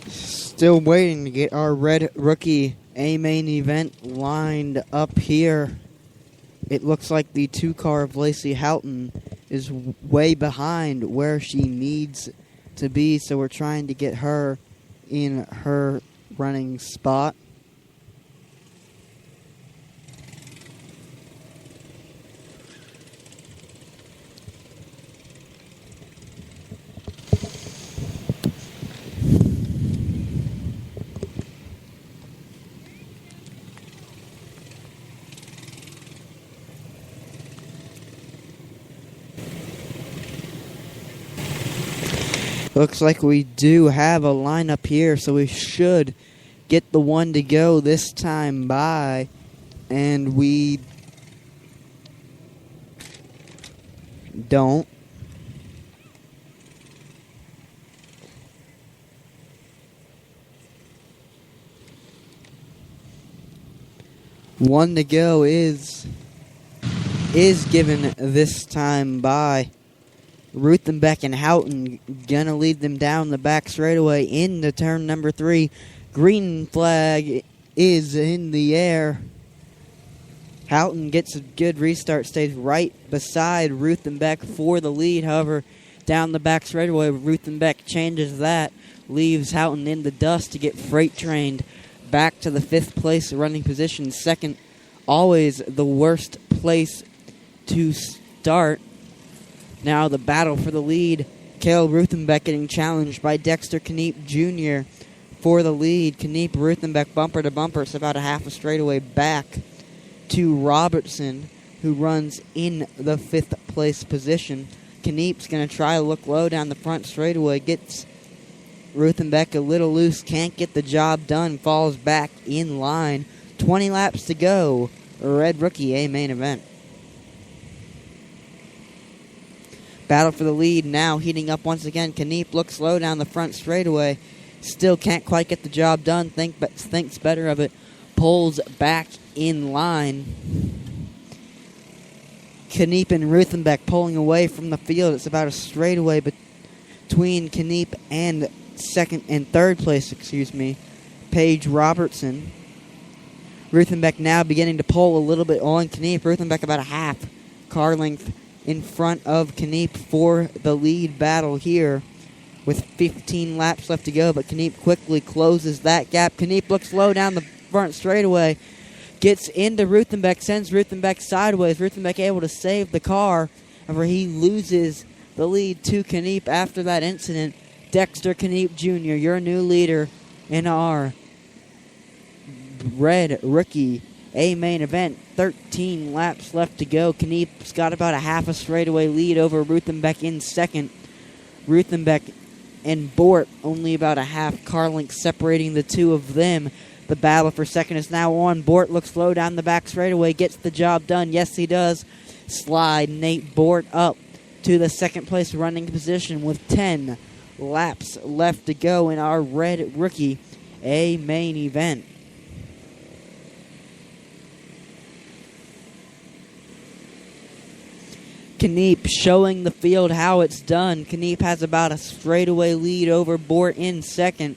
Still waiting to get our Red Rookie A main event lined up here. It looks like the 2-car of Lacey Houghton is way behind where she needs to be, so we're trying to get her in her running spot. Looks like we do have a lineup here, so we should get the one to go this time by. And we don't. One to go is given this time by. Ruthenbeck and Houghton gonna lead them down the back straightaway into turn number 3. Green flag is in the air. Houghton gets a good restart, stays right beside Ruthenbeck for the lead. However, down the back straightaway, Ruthenbeck changes that, leaves Houghton in the dust to get freight trained back to the 5th place running position. Second, always the worst place to start. Now the battle for the lead. Caleb Ruthenbeck getting challenged by Dexter Kneep Jr. for the lead. Kneep, Ruthenbeck bumper to bumper. It's about a half a straightaway back to Robertson, who runs in the 5th place position. Kneep's going to try to look low down the front straightaway. Gets Ruthenbeck a little loose. Can't get the job done. Falls back in line. 20 laps to go. Red Rookie A main event. Battle for the lead now heating up once again. Kneep looks low down the front straightaway. Still can't quite get the job done. Thinks better of it. Pulls back in line. Kneep and Ruthenbeck pulling away from the field. It's about a straightaway between Kneep and second and third place, Paige Robertson. Ruthenbeck now beginning to pull a little bit on Kneep. Ruthenbeck about a half car length in front of Kneep for the lead battle here with 15 laps left to go, but Kneep quickly closes that gap. Kneep looks low down the front straightaway, gets into Ruthenbeck, sends Ruthenbeck sideways. Ruthenbeck able to save the car, however he loses the lead to Kneep after that incident. Dexter Kneep Jr., your new leader in our Red Rookie A main event. 13 laps left to go. Kneep's got about a half a straightaway lead over Ruthenbeck in second. Ruthenbeck and Bort, only about a half car length separating the two of them. The battle for second is now on. Bort looks low down the back straightaway, gets the job done. Yes, he does. Slide Nate Bort up to the second place running position with 10 laps left to go in our Red Rookie A main event. Kniep showing the field how it's done. Kniep has about a straightaway lead over Bort in second.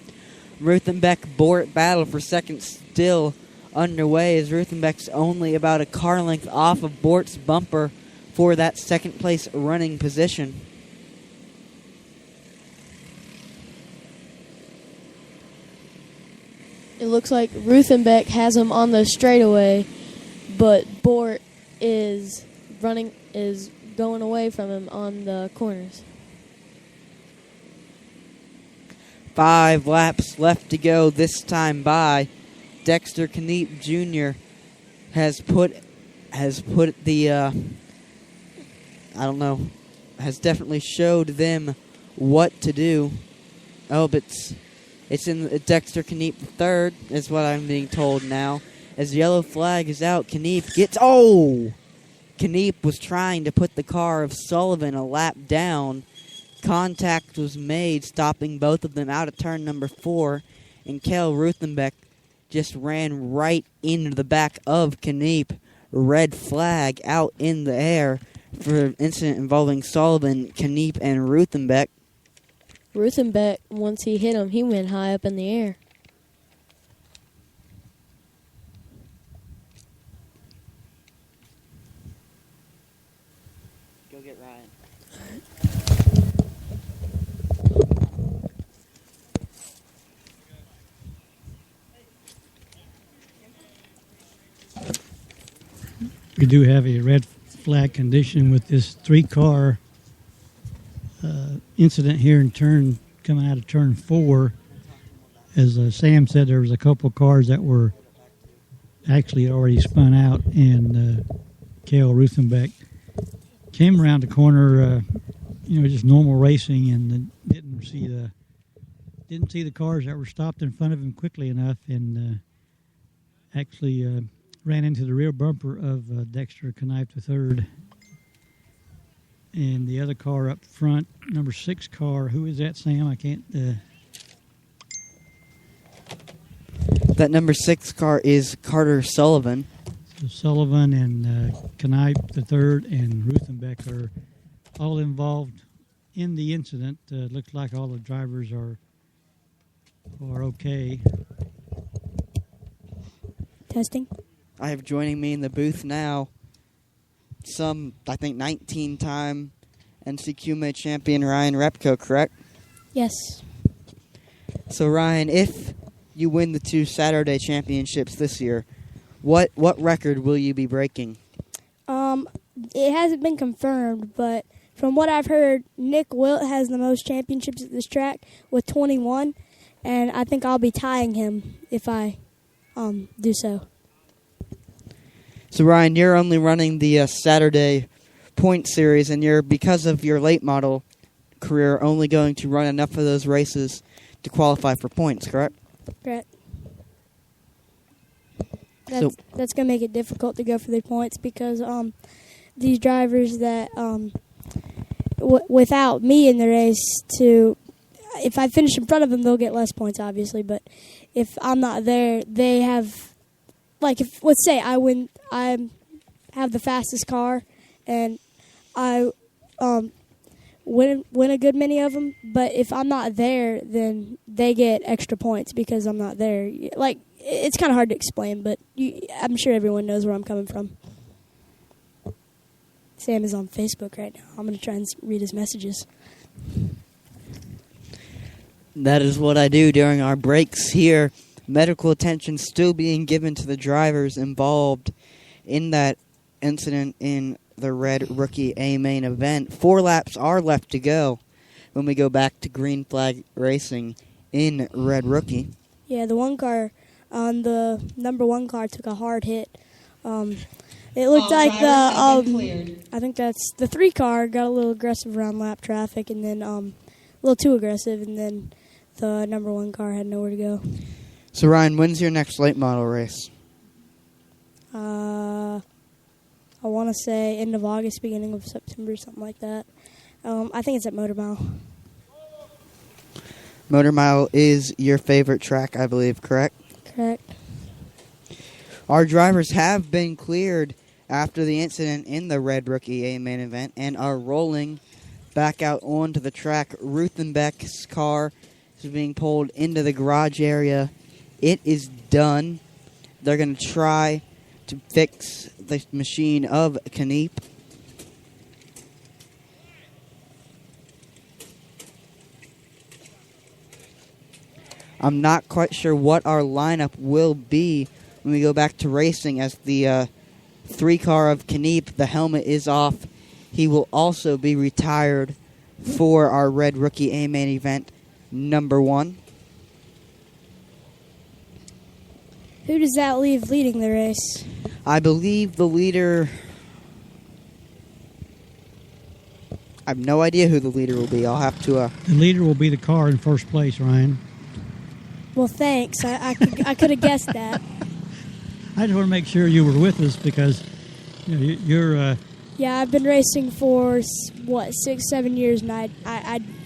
Ruthenbeck-Bort battle for second still underway as Ruthenbeck's only about a car length off of Bort's bumper for that second place running position. It looks like Ruthenbeck has him on the straightaway, but Bort is going away from him on the corners. 5 laps left to go this time by. Dexter Kniep Jr. has definitely showed them what to do. Oh, but it's in Dexter Kniep third, is what I'm being told now. As the yellow flag is out, Kniep gets... Oh! Kniep was trying to put the car of Sullivan a lap down. Contact was made, stopping both of them out of turn number 4, and Kel Ruthenbeck just ran right into the back of Kniep. Red flag out in the air for an incident involving Sullivan, Kniep, and Ruthenbeck. Ruthenbeck, once he hit him, he went high up in the air. Go get Ryan. We do have a red flag condition with this 3-car incident here in coming out of turn 4. As Sam said, there was a couple cars that were actually already spun out, and Cale Ruthenbeck came around the corner, just normal racing, and didn't see the cars that were stopped in front of him quickly enough, and actually ran into the rear bumper of Dexter Knipe III. And the other car up front, number 6 car, who is that, Sam? I can't... That number 6 car is Carter Sullivan. So Sullivan and Knipe III and Ruthenbeck are all involved in the incident. Looks like all the drivers are okay. Testing. I have joining me in the booth now I think 19-time NCQMA champion Ryan Repko, correct? Yes. So Ryan, if you win the 2 Saturday championships this year, what record will you be breaking? It hasn't been confirmed, but from what I've heard, Nick Wilt has the most championships at this track with 21, and I think I'll be tying him if I do so. So Ryan, you're only running the Saturday point series, and you're, because of your late model career, only going to run enough of those races to qualify for points, correct? Correct. That's going to make it difficult to go for the points because these drivers that, without me in the race, if I finish in front of them, they'll get less points, obviously. But if I'm not there, they have, let's say I have the fastest car, and I win a good many of them. But if I'm not there, then they get extra points because I'm not there. It's kind of hard to explain, but I'm sure everyone knows where I'm coming from. Sam is on Facebook right now. I'm going to try and read his messages. That is what I do during our breaks here. Medical attention still being given to the drivers involved in that incident in the Red Rookie A main event. 4 laps are left to go when we go back to green flag racing in Red Rookie. Yeah, the one car on the number 1 car took a hard hit. It looked like I think that's the 3 car got a little aggressive around lap traffic, and then little too aggressive, and then the number 1 car had nowhere to go. So, Ryan, when's your next late model race? I want to say end of August, beginning of September, something like that. I think it's at Motor Mile. Motor Mile is your favorite track, I believe, correct? Correct. Our drivers have been cleared after the incident in the Red Rookie A main event and are rolling back out onto the track. Ruthenbeck's car is being pulled into the garage area. It is done. They're going to try to fix the machine of Kniep. I'm not quite sure what our lineup will be when we go back to racing, as the 3 car of Kniep, the helmet is off. He will also be retired for our Red Rookie A main event number 1. Who does that leave leading the race? I believe the leader... I have no idea who the leader will be. I'll have to... The leader will be the car in first place, Ryan. Well, thanks. I could have guessed that. I just want to make sure you were with us because you're... Yeah, I've been racing for, 6-7 years, and I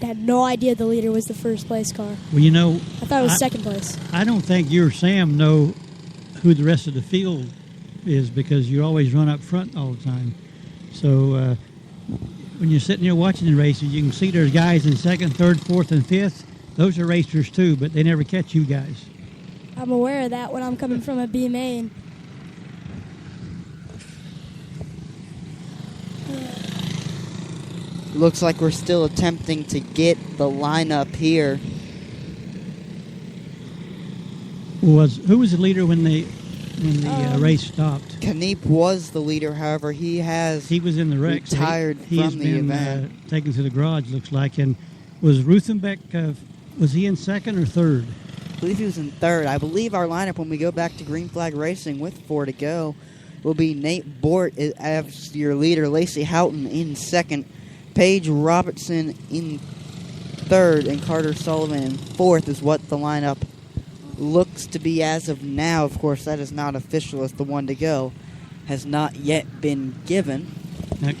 had no idea the leader was the first place car. Well, I thought it was second place. I don't think you or Sam know who the rest of the field is because you always run up front all the time. So when you're sitting here watching the races, you can see there's guys in second, third, fourth, and fifth. Those are racers too, but they never catch you guys. I'm aware of that when I'm coming from a B main. Looks like we're still attempting to get the lineup here. Who was the leader when the race stopped? Kniep was the leader, however, he was in the wreck. Retired He's from the been event. taken to the garage, looks like. And was Ruthenbeck, was he in second or third? I believe he was in third. I believe our lineup, when we go back to Green Flag Racing with 4 to go, will be Nate Bort as your leader, Lacey Houghton in second, Paige Robertson in third, and Carter Sullivan in fourth is what the lineup looks to be as of now. Of course, that is not official, as the 1 to go has not yet been given.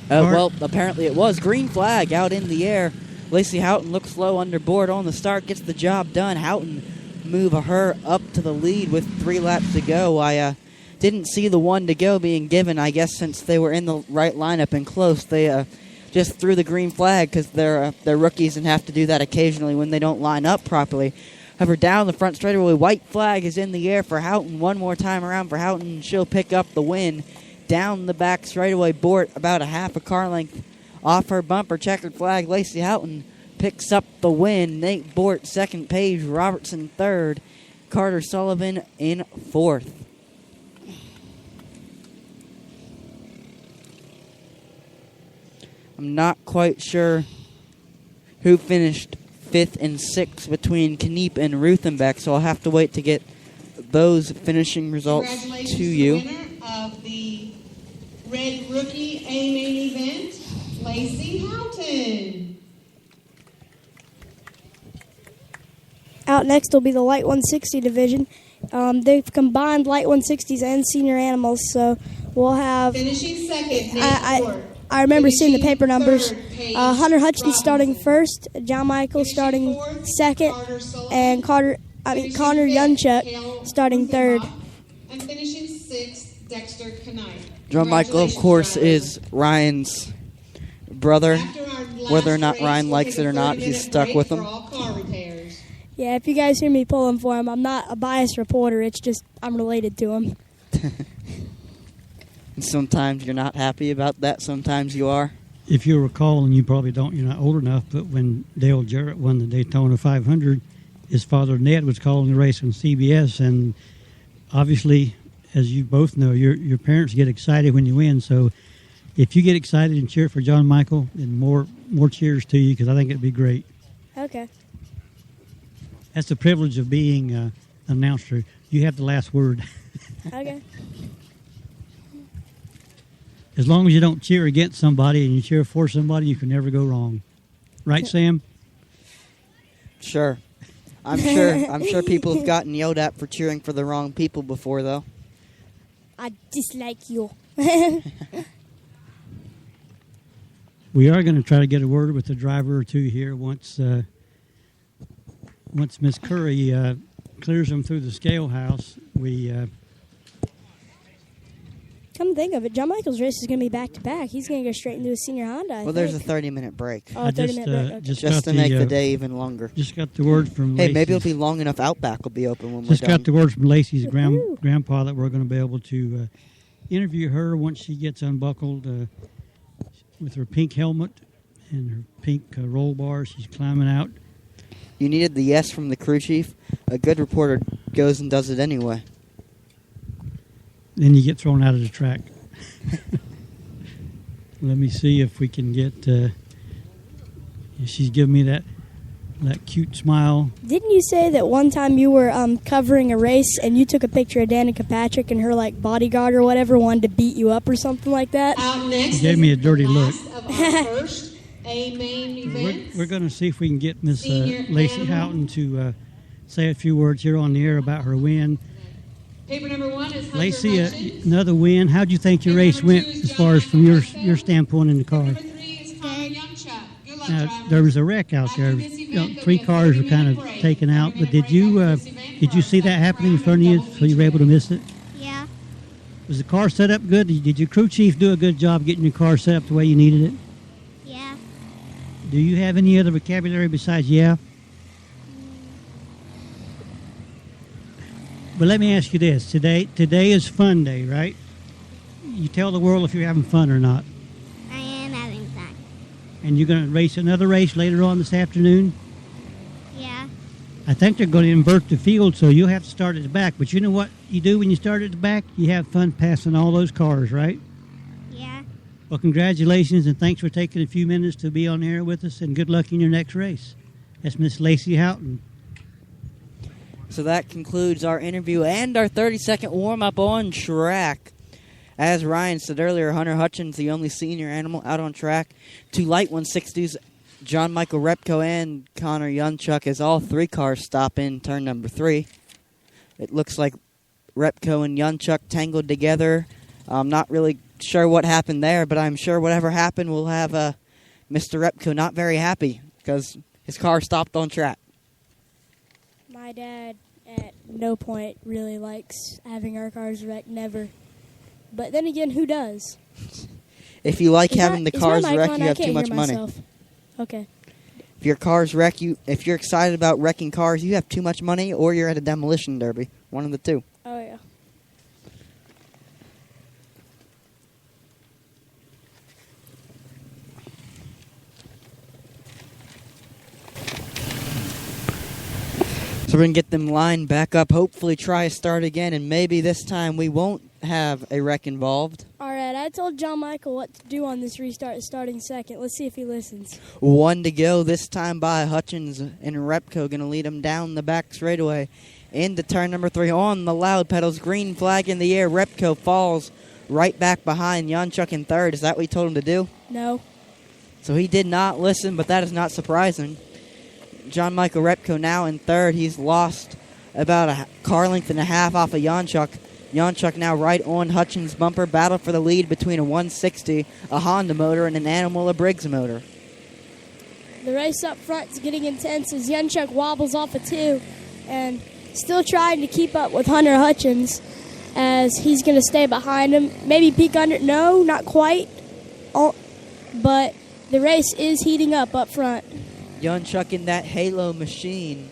Well, apparently it was. Green flag out in the air. Lacey Houghton looks low under board on the start, gets the job done. Houghton move her up to the lead with 3 laps to go. I didn't see the 1 to go being given. I guess since they were in the right lineup and close, they just threw the green flag because they're rookies and have to do that occasionally when they don't line up properly. However, down the front straightaway, white flag is in the air for Houghton. One more time around for Houghton. She'll pick up the win. Down the back straightaway, Bort about a half a car length off her bumper. Checkered flag, Lacey Houghton picks up the win. Nate Bort second, Paige Robertson third, Carter Sullivan in fourth. I'm not quite sure who finished 5th and 6th between Kniep and Ruthenbeck, so I'll have to wait to get those finishing results to you. Congratulations, winner of the Red Rookie A main event, Lacey Houghton. Out next will be the Light 160 division. They've combined Light 160s and senior animals, so we'll have... Finishing second, Nate Bort. I remember seeing the paper numbers. Hunter Hutchins starting first, John Michael starting second, and Connor Yunchuk starting third. And finishing sixth, Dexter Knipe. John Michael, of course, is Ryan's brother. Whether or not Ryan likes it or not, he's stuck with him. Yeah, if you guys hear me pulling for him, I'm not a biased reporter. It's just I'm related to him. Sometimes you're not happy about that. Sometimes you are. If you recall, and you probably don't, you're not old enough, but when Dale Jarrett won the Daytona 500, his father Ned was calling the race on CBS, and obviously, as you both know, your parents get excited when you win. So if you get excited and cheer for John Michael, then more cheers to you, because I think it'd be great. Okay. That's the privilege of being an announcer. You have the last word. Okay. As long as you don't cheer against somebody and you cheer for somebody, you can never go wrong. Right, Sam? Sure. I'm sure people have gotten yelled at for cheering for the wrong people before, though. I dislike you. We are going to try to get a word with the driver or two here once Miss Curry clears them through the scale house. Come to think of it, John Michael's race is going to be back-to-back. He's going to go straight into a senior Honda, Well, there's a 30-minute break. Oh, 30-minute break. Okay. Just to make the day even longer. Just got the word from Hey, Lacey's, maybe it'll be long enough Outback will be open when we're Just done. got the word from Lacey's grandpa that we're going to be able to interview her once she gets unbuckled with her pink helmet and her pink roll bar. She's climbing out. You needed the yes from the crew chief. A good reporter goes and does it anyway. Then you get thrown out of the track. Let me see if we can get... she's giving me that cute smile. Didn't you say that one time you were covering a race and you took a picture of Danica Patrick and her like bodyguard or whatever wanted to beat you up or something like that? Out next She gave me a dirty look. of our first A main event. We're going to see if we can get Miss Senior Lacey animal. Houghton to say a few words here on the air about her win. Paper number 1 is Hunter Lacey, Hutchins. another win. How do you think your race went as far as from your standpoint in the car? Now, there was a wreck out there. 3 cars were kind of taken out. But did you see that happening in front of you so you were able to miss it? Yeah. Was the car set up good? Did your crew chief do a good job getting your car set up the way you needed it? Yeah. Do you have any other vocabulary besides yeah? But let me ask you this. Today is fun day, right? You tell the world if you're having fun or not. I am having fun. And you're going to race another race later on this afternoon? Yeah. I think they're going to invert the field, so you'll have to start at the back. But you know what you do when you start at the back? You have fun passing all those cars, right? Yeah. Well, congratulations, and thanks for taking a few minutes to be on air with us, and good luck in your next race. That's Miss Lacey Houghton. So that concludes our interview and our 30-second warm-up on track. As Ryan said earlier, Hunter Hutchins, the only senior animal out on track. 2 light 160s, John Michael Repko and Connor Yunchuk, as all 3 cars stop in turn number 3. It looks like Repko and Yunchuk tangled together. I'm not really sure what happened there, but I'm sure whatever happened will have Mr. Repko not very happy because his car stopped on track. My dad at no point really likes having our cars wrecked, never. But then again, who does? If you like having the cars wrecked, on? you I have can't too much hear money. myself. Okay. If your cars wreck, if you're excited about wrecking cars, you have too much money, or you're at a demolition derby. One of the two. Oh, yeah. So we're going to get them lined back up, hopefully try to start again, and maybe this time we won't have a wreck involved. All right, I told John Michael what to do on this restart starting second. Let's see if he listens. 1 to go, this time by Hutchins and Repko, going to lead them down the back straightaway into turn number 3 on the loud pedals. Green flag in the air. Repko falls right back behind Yunchuk in third. Is that what you told him to do? No. So he did not listen, but that is not surprising. John Michael Repko now in third. He's lost about a car length and a half off of Yunchuk. Yunchuk now right on Hutchins' bumper. Battle for the lead between a 160, a Honda motor, and an Animal, a Briggs motor. The race up front is getting intense as Yunchuk wobbles off a 2 and still trying to keep up with Hunter Hutchins as he's going to stay behind him. Maybe peek under. No, not quite. Oh, but the race is heating up front. Yunchuk in that Halo machine.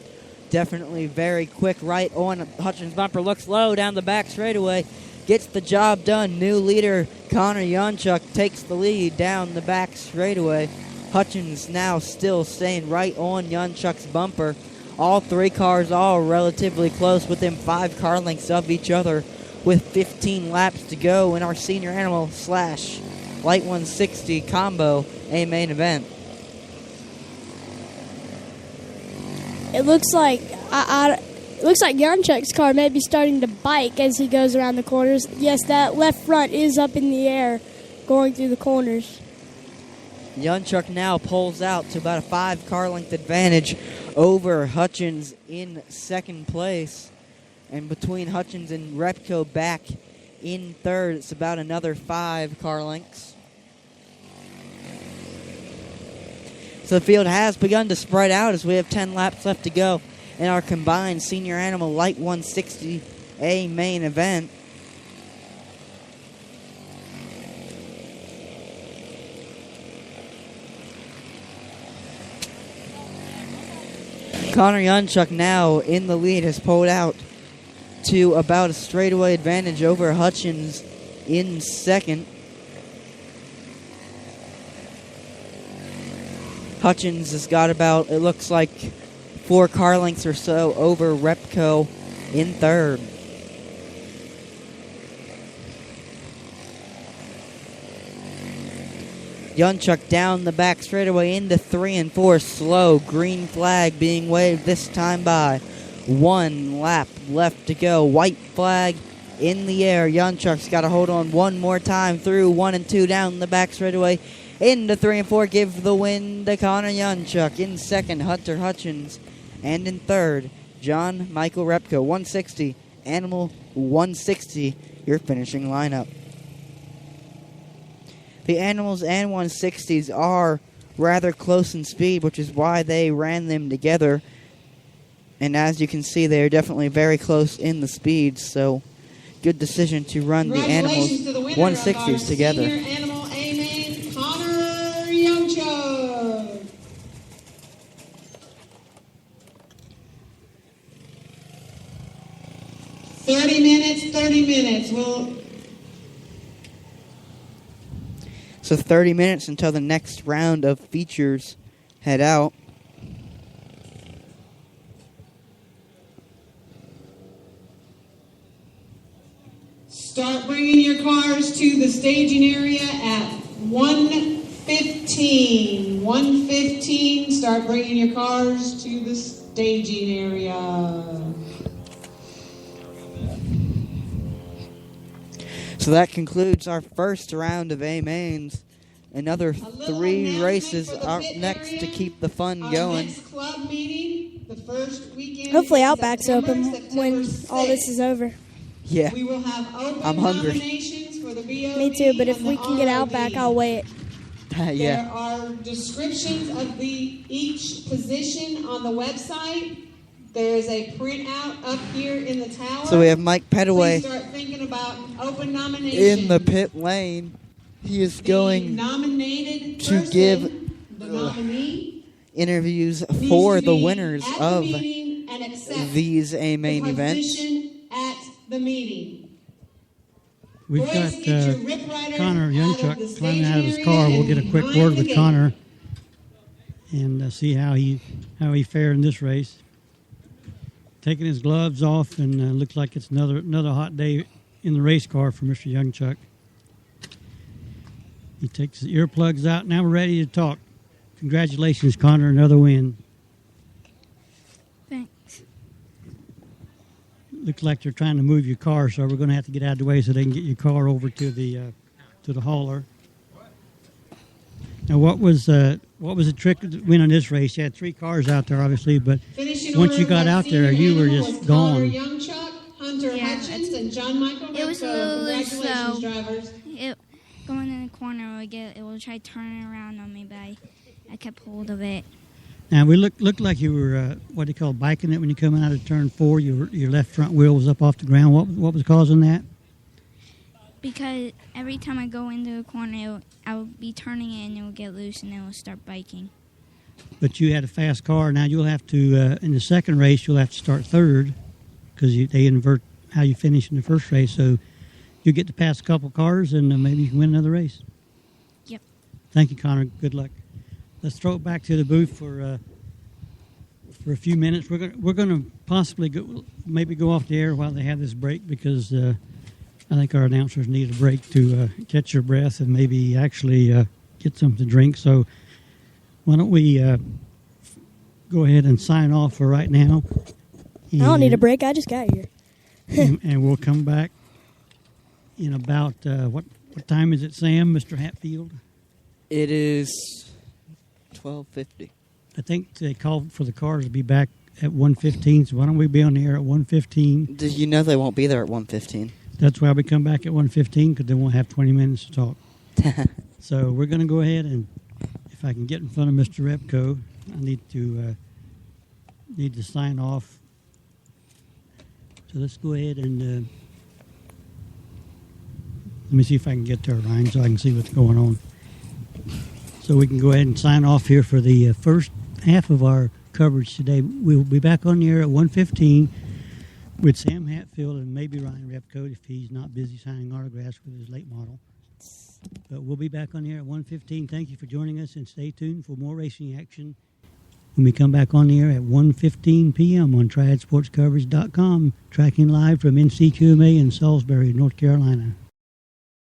Definitely very quick right on Hutchins' bumper. Looks low down the back straightaway. Gets the job done. New leader Connor Yunchuk takes the lead down the back straightaway. Hutchins now still staying right on Yunchuk's bumper. All 3 cars all relatively close, within 5 car lengths of each other, with 15 laps to go in our senior animal / light 160 combo A main event. It looks like Yunchuk's car may be starting to bike as he goes around the corners. Yes, that left front is up in the air going through the corners. Yunchuk now pulls out to about a 5-car length advantage over Hutchins in second place. And between Hutchins and Repko back in third, it's about another 5-car lengths. So the field has begun to spread out as we have 10 laps left to go in our combined Senior Animal Light 160A main event. Connor Yunchuk now in the lead, has pulled out to about a straightaway advantage over Hutchins in second. Hutchins has got about, it looks like, 4 car lengths or so over Repko in third. Yunchuk down the back straightaway into 3 and 4. Slow green flag being waved this time by. 1 lap left to go. White flag in the air. Yunchuk's got to hold on one more time through 1 and 2 down the back straightaway into 3 and 4. Give the win to Connor Yunchuk. In second, Hunter Hutchins. And in third, John Michael Repko. 160, Animal 160, your finishing lineup. The Animals and 160s are rather close in speed, which is why they ran them together. And as you can see, they are definitely very close in the speeds. So, good decision to run the Animals 160s together. Senior Animal A main, Connor Yunchuk. Thirty minutes. So 30 minutes until the next round of features head out. Start bringing your cars to the staging area at 1:15. 1:15, start bringing your cars to the staging area. So that concludes our first round of A mains. Another 3 races up next to keep the fun going. Next club meeting, the first weekend. Hopefully Outback's open when all this is over. Yeah. We will have open I'm hungry. nominations for the VOB. Me too, but if and we the can get Outback, ROB. I'll wait. There Yeah. are descriptions of each position on the website. There is a printout up here in the tower. So we have Mike Petaway Please start thinking about open nominations. in the pit lane. He is going nominated to person, give the nominee, interviews needs for to the be winners at the of meeting and accept these A main the events. position at the meeting. We've Boys, got get your Rip Riders Connor out of the Yunchuk climbing out of his staging car. area We'll get a and quick mind word the with gate. Connor and see how he fared in this race. Taking his gloves off, and looks like it's another hot day in the race car for Mr. Yunchuk. He takes his earplugs out. Now we're ready to talk. Congratulations, Connor, another win. Thanks. Looks like they're trying to move your car, so we're going to have to get out of the way so they can get your car over to the hauler. Now, what was the trick to win on this race? You had 3 cars out there, obviously, but Finishing once order you of got that out there, senior you were animal just was Connor gone. Yunchuk, Hunter Yeah, Hutchins, and John Michael It was a Repko. little loose, Congratulations, so drivers. Going in the corner, it will try turning around on me, but I kept hold of it. Now, we looked like you were, what do you call, biking it when you come out of turn 4. Your left front wheel was up off the ground. What was causing that? Because every time I go into a corner, I will be turning it and it will get loose and it will start biking. But you had a fast car. Now you'll have to, in the second race, you'll have to start third because they invert how you finish in the first race. So you'll get to pass a couple cars and maybe you can win another race. Yep. Thank you, Connor. Good luck. Let's throw it back to the booth for a few minutes. We're going to possibly go off the air while they have this break because I think our announcers need a break to catch their breath and maybe actually get something to drink. So why don't we go ahead and sign off for right now? I don't need a break. I just got here. and we'll come back in about what time is it, Sam? Mr. Hatfield? It is 12:50. I think they called for the cars to be back at 1:15, so why don't we be on the air at 1:15? Did you know they won't be there at 1:15? That's why we come back at 1:15, because they won't have 20 minutes to talk. So we're going to go ahead, and if I can get in front of Mr. Repko, I need to sign off. So let's go ahead and let me see if I can get there, Ryan, so I can see what's going on. So we can go ahead and sign off here for the first half of our coverage today. We'll be back on the air at 1:15 with Sam Hatfield and maybe Ryan Repko if he's not busy signing autographs with his late model. But we'll be back on the air at 1:15. Thank you for joining us, and stay tuned for more racing action when we come back on the air at 1:15 p.m. on TriadSportsCoverage.com, tracking live from NCQMA in Salisbury, North Carolina.